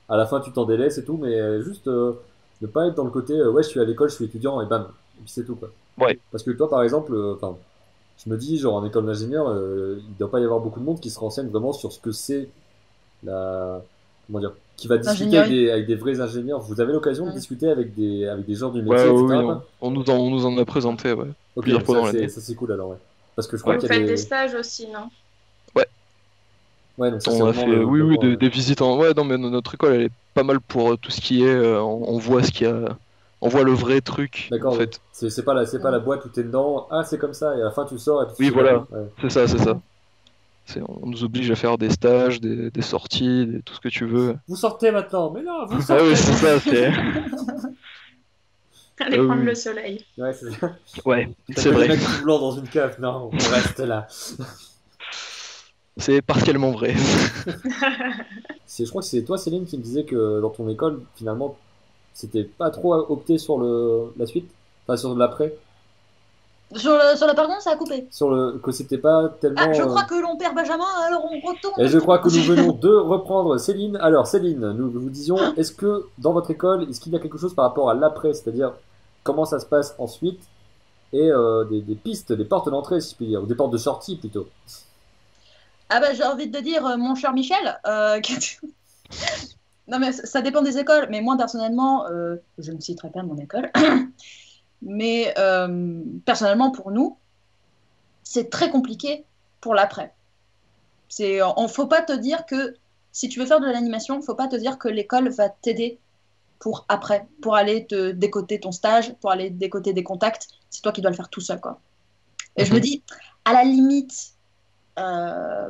à la fin tu t'en délaisses et tout, mais juste ne pas être dans le côté ouais, je suis à l'école, je suis étudiant, et bam, et puis c'est tout quoi. ouais. Parce que toi par exemple, enfin, je me dis, genre en école d'ingénieur, il doit pas y avoir beaucoup de monde qui se renseigne vraiment sur ce que c'est la, comment dire, qui va discuter L'ingénierie. avec des vrais ingénieurs. Vous avez l'occasion de Mm. discuter avec des gens du Ouais, métier, oui, etc. oui, quoi. on nous en a présenté, ouais, Ok, plusieurs donc fois dans l'année. ça c'est cool alors, ouais. Parce que je crois Ouais, Vous qu'il y a faites des des. stages aussi, non? ouais. Ouais, donc ça c'est On a vraiment fait, le oui, bon oui, point. Ouais. des visites en. Ouais, non, mais notre école, elle est pas mal pour tout ce qui est. On voit ce qu'il y a. On voit le vrai truc, en D'accord, oui. fait. C'est pas la boîte où t'es dedans, ah c'est comme ça, et à la fin tu sors et tu Oui, sais pas. voilà. Ouais. C'est ça, c'est ça. Mm. On nous oblige à faire des stages, des sorties, tout ce que tu veux. Vous sortez maintenant, mais non, vous Ah oui, sortez c'est pas. ça, c'est. Ah Allez prendre le oui, soleil. Ouais, c'est ça. ouais, T'as c'est que des vrai. mecs tout blancs dans une cave, non, on reste là. C'est partiellement vrai. Je crois que c'est toi, Céline, qui me disait que dans ton école, finalement, c'était pas trop opté sur la suite, enfin sur l'après, Sur la pardon, ça a coupé. que c'était pas Ah, je tellement. crois que l'on perd Benjamin, alors on retourne Et le je crois studio. que nous venons de reprendre Céline. Alors Céline, nous vous disions, est-ce que dans votre école, est-ce qu'il y a quelque chose par rapport à l'après, c'est-à-dire comment ça se passe ensuite et des pistes, des portes d'entrée, si je puis dire, ou des portes de sortie plutôt. Ah bah j'ai envie de te dire, mon cher Michel, non mais ça dépend des écoles, mais moi personnellement, je ne citerai pas mon école, mais personnellement pour nous, c'est très compliqué pour l'après. Faut pas te dire que si tu veux faire de l'animation, faut pas te dire que l'école va t'aider pour après, pour aller te décoter ton stage, pour aller décoter des contacts. C'est toi qui dois le faire tout seul, quoi. Et je me dis, à la limite,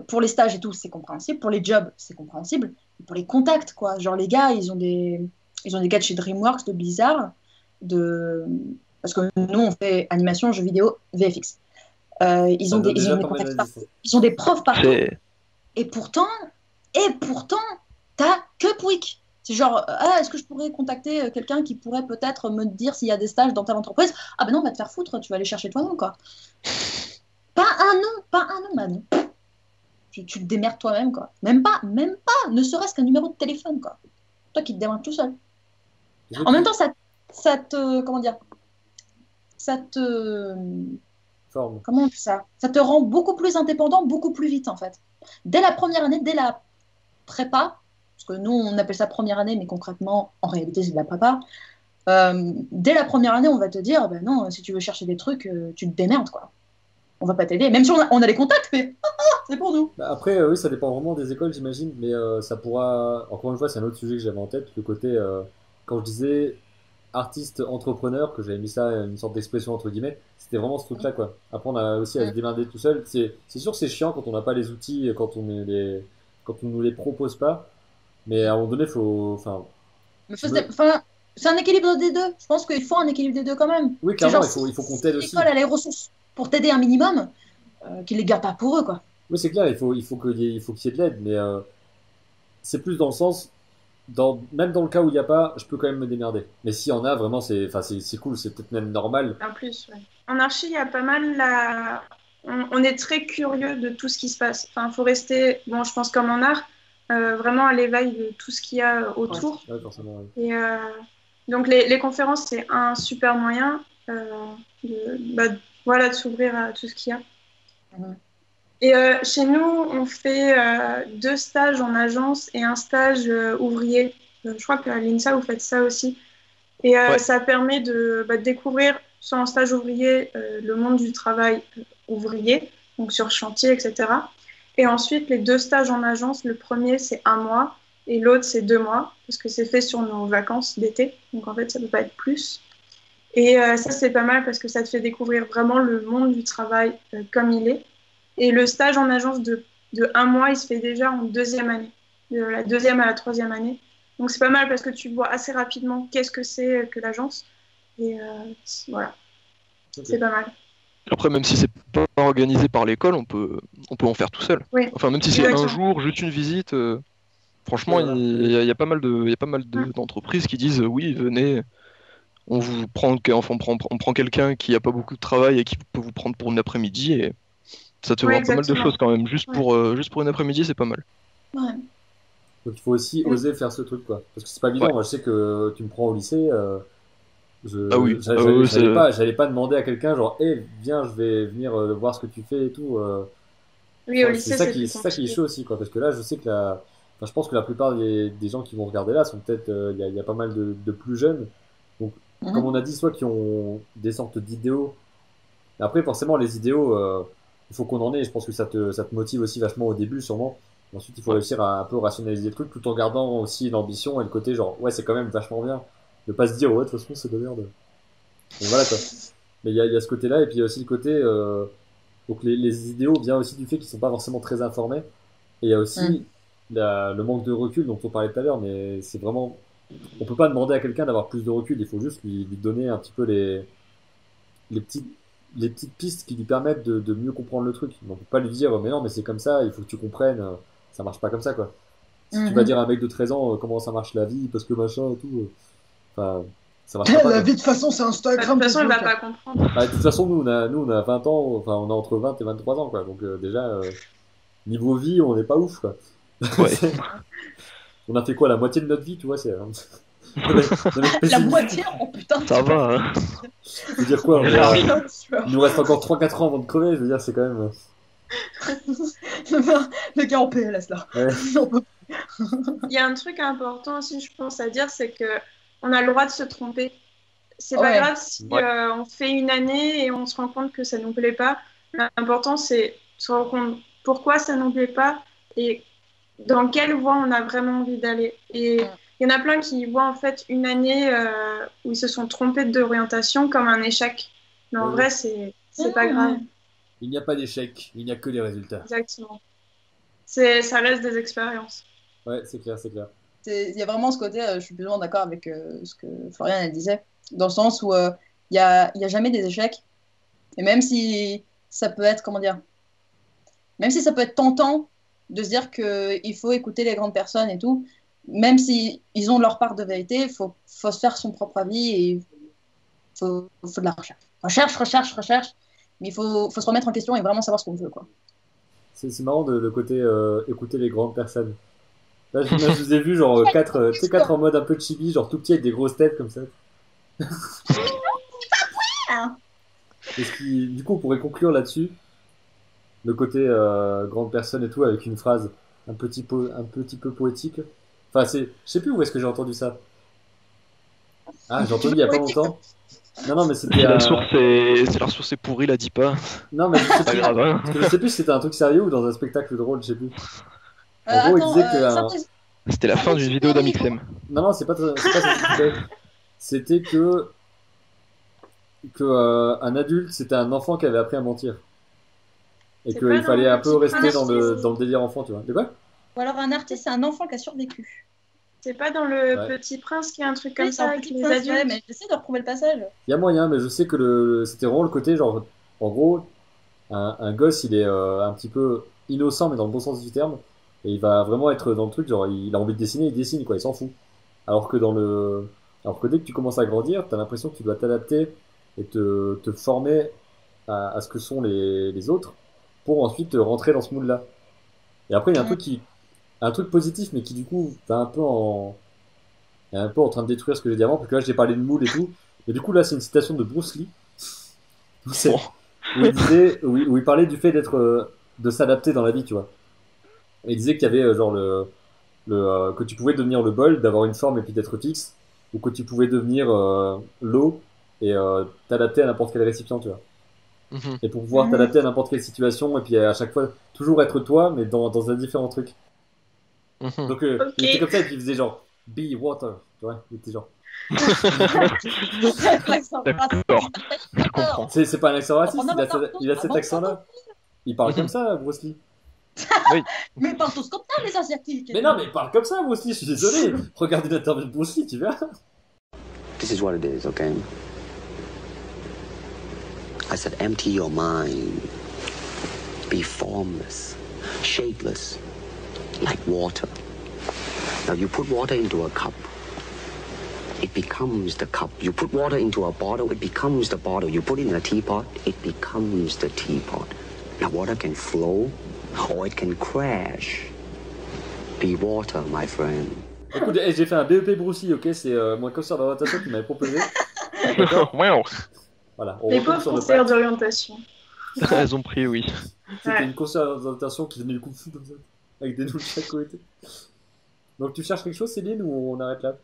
pour les stages et tout, c'est compréhensible. Pour les jobs, c'est compréhensible. Et pour les contacts, quoi. Genre, les gars, ils ont des gars de chez DreamWorks, de Blizzard, de... parce que nous, on fait animation, jeux vidéo, VFX. Ça me donne Ils ont déjà des pas mal contacts d'indices. partout. Ils ont des profs partout. C'est. Et pourtant, t'as que Pouic. C'est genre, ah, est-ce que je pourrais contacter quelqu'un qui pourrait peut-être me dire s'il y a des stages dans telle entreprise? Ah ben non, va te faire foutre, tu vas aller chercher toi-même, quoi. Pas un nom, bah non. Tu te démerdes toi-même, quoi. Même pas, ne serait-ce qu'un numéro de téléphone, quoi. Toi qui te démerdes tout seul. Je En même qui temps, ça te, comment dire, ça te, forme. comment on dit ça? Ça te rend beaucoup plus indépendant, beaucoup plus vite, en fait. Dès la première année, dès la prépa, parce que nous, on appelle ça première année, mais concrètement, en réalité, c'est de la prépa, Dès la première année, on va te dire, ben non, si tu veux chercher des trucs, tu te démerdes, quoi. On va pas t'aider. Même si on a les contacts, mais c'est pour nous. Bah, après, oui, ça dépend vraiment des écoles, j'imagine, mais ça pourra. Encore une fois, c'est un autre sujet que j'avais en tête, le côté. Quand je disais artiste entrepreneur, que j'avais mis ça, une sorte d'expression entre guillemets, c'était vraiment ce truc-là, quoi. Après, on a aussi à se démerder tout seul. C'est sûr que c'est chiant quand on n'a pas les outils, quand on nous les propose pas, mais à un moment donné, faut. Enfin, Mais je me- c'est un équilibre des deux. Je pense qu'il faut un équilibre des deux quand même. oui, C'est clairement, genre, il faut qu'on si t'aide aussi. l'école a les ressources pour t'aider un minimum, qu'ils les gardent pas pour eux, quoi. Oui, c'est clair, il faut qu'il y ait de l'aide, mais c'est plus dans le sens. Même dans le cas où il n'y a pas, je peux quand même me démerder. Mais s'il y en a, vraiment, c'est cool, c'est peut-être même normal. En plus, ouais. En archi, il y a pas mal on est très curieux de tout ce qui se passe. Enfin, il faut rester, bon, je pense comme en art, vraiment à l'éveil de tout ce qu'il y a autour. Ouais, forcément, ouais. Et donc, les conférences, c'est un super moyen bah, voilà, de s'ouvrir à tout ce qu'il y a. Mhm. Et chez nous, on fait 2 stages en agence et un stage ouvrier. Je crois qu'à l'INSA, vous faites ça aussi. Et Ouais. ça permet de découvrir, soit en stage ouvrier, le monde du travail ouvrier, donc sur chantier, etc. Et ensuite, les 2 stages en agence, le premier, c'est 1 mois et l'autre, c'est 2 mois, parce que c'est fait sur nos vacances d'été. Donc en fait, ça ne peut pas être plus. Et ça, c'est pas mal parce que ça te fait découvrir vraiment le monde du travail comme il est. Et le stage en agence de 1 mois, il se fait déjà en 2e année, de la 2e à la 3e année. Donc c'est pas mal parce que tu vois assez rapidement qu'est-ce que c'est que l'agence. Et voilà, Ok. c'est pas mal. Après, même si c'est pas organisé par l'école, on peut en faire tout seul. Oui, Enfin, même si c'est un exactement. jour, juste une visite, franchement, Ouais, voilà. il y a pas mal d'entreprises qui disent oui, venez, on vous prend, enfin, on prend quelqu'un qui a pas beaucoup de travail et qui peut vous prendre pour une après-midi et ça te fait Oui, voir pas mal de exactement. choses quand même. Ouais. Juste pour une après-midi, c'est pas mal. Ouais. Donc il faut aussi Mm. oser faire ce truc, quoi. Parce que c'est pas évident. Ouais. Moi, je sais que tu me prends au lycée, Ah oui, ah oui, j'allais pas demander à quelqu'un, genre, hé, viens, je vais venir voir ce que tu fais et tout. Oui, au C'est lycée, ça c'est plus c'est ça qui est compliqué. chaud aussi, quoi. Parce que là, je sais que enfin, je pense que la plupart des gens qui vont regarder là sont peut-être, il y a pas mal de plus jeunes. Donc, comme Mhm. on a dit, soit qui ont des sortes d'idéaux. Mais après, forcément, les idéaux, il faut qu'on en ait. Je pense que ça te motive aussi vachement au début, sûrement. Ensuite, il faut Ouais. réussir à un peu rationaliser le truc tout en gardant aussi l'ambition et le côté genre, ouais, c'est quand même vachement bien. Ne pas se dire, ouais, de toute façon, c'est de la merde. Donc voilà, quoi. Mais il y a ce côté-là, et puis il y a aussi le côté. Donc les idéaux viennent aussi du fait qu'ils sont pas forcément très informés. Et il y a Mhm. aussi le manque de recul dont on parlait tout à l'heure, mais c'est vraiment. On peut pas demander à quelqu'un d'avoir plus de recul, il faut juste lui donner un petit peu les petites, les petites pistes qui lui permettent de mieux comprendre le truc. Donc, on peut pas lui dire, mais non, mais c'est comme ça, il faut que tu comprennes, ça marche pas comme ça, quoi. Si tu vas Mhm. dire à un mec de 13 ans comment ça marche la vie, parce que machin et tout, enfin, ça marchera pas, La quoi. vie, de toute façon, c'est Bah, de Instagram, toute façon, il ne va Facebook. pas comprendre. Bah, de toute façon, nous, on a 20 ans, enfin, on a entre 20 et 23 ans, quoi. Donc, déjà, niveau vie, on n'est pas ouf, quoi. Ouais. On a fait quoi, la moitié de notre vie, tu vois, c'est. Non, mais La pessimiste. moitié, oh putain, Ça va, hein. Je veux dire quoi, On est on a- large. il nous reste encore 3-4 ans avant de crever, je veux dire, c'est quand même. Le gars en PLS là. Ouais. On peut- Il y a un truc important aussi, je pense, à dire, c'est que on a le droit de se tromper. C'est pas Ouais. grave si Ouais. on fait une année et on se rend compte que ça nous plaît pas. L'important, c'est de se rendre compte pourquoi ça nous plaît pas et dans quelle voie on a vraiment envie d'aller. Et il y en a plein qui voient en fait une année où ils se sont trompés d'orientation comme un échec. Mais en Oui, oui. vrai, c'est pas grave. Il n'y a pas d'échec, il n'y a que des résultats. Exactement. Ça reste des expériences. Ouais, c'est clair, c'est clair. Il y a vraiment ce côté, je suis plus ou moins d'accord avec ce que Florian elle disait, dans le sens où il y a jamais des échecs. Et même si ça peut être, comment dire, même si ça peut être tentant de se dire qu'il faut écouter les grandes personnes et tout, même si ils ont leur part de vérité, faut se faire son propre avis et faut de la recherche. Recherche. Mais faut se remettre en question et vraiment savoir ce qu'on veut, quoi. C'est marrant le côté écouter les grandes personnes. Là, je vous ai vu, genre, tu sais, 4 en mode un peu chibi, genre tout petit avec des grosses têtes comme ça. Et du coup, on pourrait conclure là-dessus, le côté grande personne et tout, avec une phrase un petit peu poétique. Enfin, je sais plus où est-ce que j'ai entendu ça. Ah, j'ai entendu il y a pas longtemps. Non, mais Si c'était la source est pourrie, la dis pas. Non, mais je sais C'est pas plus. grave, hein. Parce que je sais plus si c'était un truc sérieux ou dans un spectacle drôle, je sais plus. En gros, il Attends, disait que C'était la fin d'une vidéo d'Amixem. Non, c'est pas ça. C'était que un adulte, c'était un enfant qui avait appris à mentir. Et C'est qu'il pas dans fallait le un peu Petit rester Prince. dans le délire enfant, tu vois. De quoi? Ou alors un artiste, c'est un enfant qui a survécu. C'est pas dans le Ouais. Petit Prince qu'il y a un truc comme Oui, c'est ça un avec petit les prince, adultes. ouais, mais j'essaie de retrouver le passage. Il y a moyen, mais je sais que c'était vraiment le côté, genre, en gros, un gosse, il est un petit peu innocent, mais dans le bon sens du terme. Et il va vraiment être dans le truc, genre, il a envie de dessiner, il dessine, quoi, il s'en fout. Alors que alors que dès que tu commences à grandir, t'as l'impression que tu dois t'adapter et te former à ce que sont les autres pour ensuite rentrer dans ce mood-là. Et après, il y a un truc positif, mais qui du coup va est un peu en train de détruire ce que j'ai dit avant, parce que là j'ai parlé de mood et tout. Et du coup, là, c'est une citation de Bruce Lee. Où c'est- Bon. où il parlait du fait de s'adapter dans la vie, tu vois. Et il disait qu'il y avait genre que tu pouvais devenir le bol, d'avoir une forme et puis d'être fixe, ou que tu pouvais devenir l'eau et t'adapter à n'importe quel récipient, tu vois. Mhm. Et pour pouvoir t'adapter à n'importe quelle situation, et puis à chaque fois toujours être toi, mais dans un différent truc. Mhm. Donc Ok. il était comme ça et puis il faisait genre be water, tu vois. Il était genre. D'accord, je comprends. C'est pas un accent raciste, On il a cet accent-là. Il parle comme ça, Bruce Lee. Mais parle tous comme ça, les Asiatiques. Mais non, mais il parle comme ça, Bruce Lee, je suis désolé. Regarde une interview de Bruce Lee, tu verras. This is what it is, okay? I said, empty your mind. Be formless, shapeless, like water. Now you put water into a cup, it becomes the cup. You put water into a bottle, it becomes the bottle. You put it in a teapot, it becomes the teapot. Now water can flow or it can crash. Be water, my friend. Écoute, j'ai fait un BEP Bruce Lee, ok? C'est mon conseiller d'orientation qui m'avait proposé. Wow. Voilà, on Les retombe pauvres sur le conseillers pacte. d'orientation. Elles ont pris, oui. C'était Ouais. une conseillère d'orientation qui donnait le coup de fou comme ça, avec des nouilles de chaque côté. Donc tu cherches quelque chose, Céline, ou on arrête là?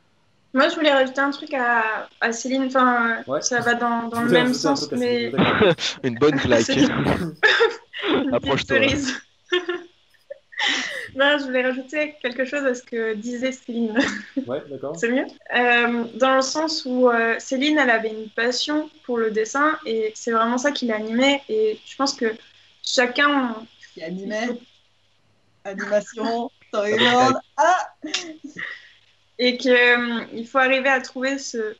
Moi, je voulais rajouter un truc à Céline. Enfin, Ouais. ça va dans Tu le voulais même rajouter un sens, truc à Céline, mais d'accord. Une bonne claque. C'est une petite Approche-toi. cerise. Non, je voulais rajouter quelque chose à ce que disait Céline. Ouais, d'accord. C'est mieux. Dans le sens où Céline, elle avait une passion pour le dessin et c'est vraiment ça qui l'animait. Et je pense que chacun. Qui animait. Animation, storyboard. Ah! Et qu'il faut arriver à trouver ce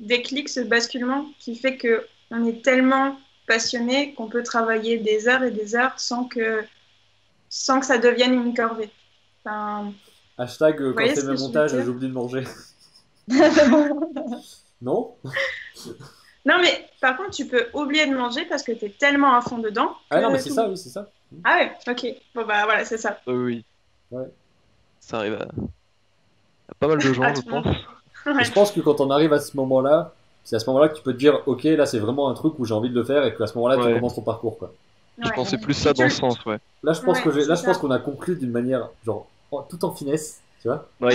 déclic, ce basculement qui fait qu'on est tellement passionné qu'on peut travailler des heures et des heures sans que ça devienne une corvée. Enfin, Hashtag quand voyez je fais ce mes que je veux montages, dire j'oublie de manger. Non? non, mais par contre, tu peux oublier de manger parce que tu es tellement à fond dedans. Ah que non, mais c'est tout- ça, oui, c'est ça. Ah ouais, ok. Bon, bah voilà, c'est ça. Oui. Ouais. Ça arrive à pas mal de gens, À je tout le pense. monde. Et Ouais. je pense que quand on arrive à ce moment-là, c'est à ce moment-là que tu peux te dire, ok, là c'est vraiment un truc où j'ai envie de le faire et qu'à ce moment-là tu Ouais. commences ton parcours, quoi. Je Ouais. pensais plus ça dans le sens, ouais. Là je pense Ouais, que c'est là ça. je pense qu'on a conclu d'une manière genre tout en finesse, tu vois. Oui.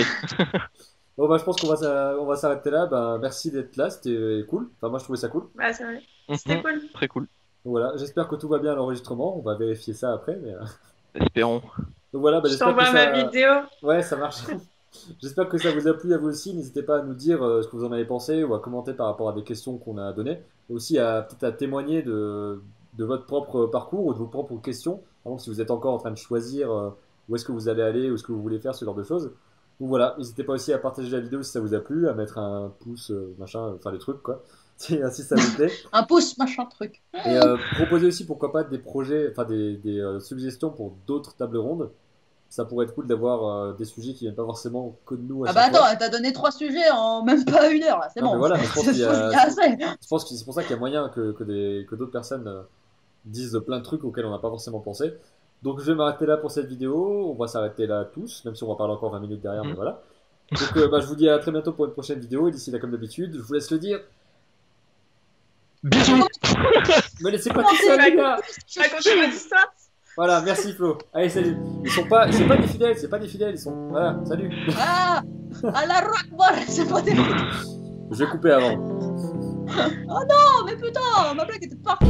Bon bah je pense on va s'arrêter là. Ben merci d'être là, c'était cool. Enfin moi je trouvais ça cool. Bah, c'est vrai. C'était cool. Très cool. Donc, voilà, j'espère que tout va bien à l'enregistrement. On va vérifier ça après. Mais... Espérons. Donc voilà, bah, Je j'espère que t'envoie ça. ma vidéo. Ouais, ça marche. J'espère que ça vous a plu à vous aussi. N'hésitez pas à nous dire ce que vous en avez pensé ou à commenter par rapport à des questions qu'on a données. Et aussi peut-être à témoigner de votre propre parcours ou de vos propres questions. Par exemple, si vous êtes encore en train de choisir où est-ce que vous allez aller ou ce que vous voulez faire, ce genre de choses. Donc voilà, n'hésitez pas aussi à partager la vidéo si ça vous a plu, à mettre un pouce, machin, enfin les trucs quoi. Si ça vous plaît. Un pouce, machin, truc. Et proposer aussi pourquoi pas des projets, enfin des suggestions pour d'autres tables rondes. Ça pourrait être cool d'avoir des sujets qui viennent pas forcément que de nous à Ah bah chaque fois. attends, t'as donné 3 sujets en même pas 1 heure là, c'est Non, bon. mais voilà, mais je pense C'est qu'il y a- assez. Je pense que c'est pour ça qu'il y a moyen que d'autres personnes disent plein de trucs auxquels on n'a pas forcément pensé. Donc je vais m'arrêter là pour cette vidéo. On va s'arrêter là tous, même si on va parler encore 20 minutes derrière, mais voilà. Donc bah, je vous dis à très bientôt pour une prochaine vidéo. Et d'ici là, comme d'habitude, je vous laisse le dire. Bisous. Me laissez pas tout seul, les gars. Je raconte votre histoire. Voilà, merci Flo. Allez, salut. C'est pas des fidèles, ils sont. Voilà, salut. Ah, à la rock bar, c'est pas des Je vais couper avant. Oh non, mais putain, ma blague était parfaite.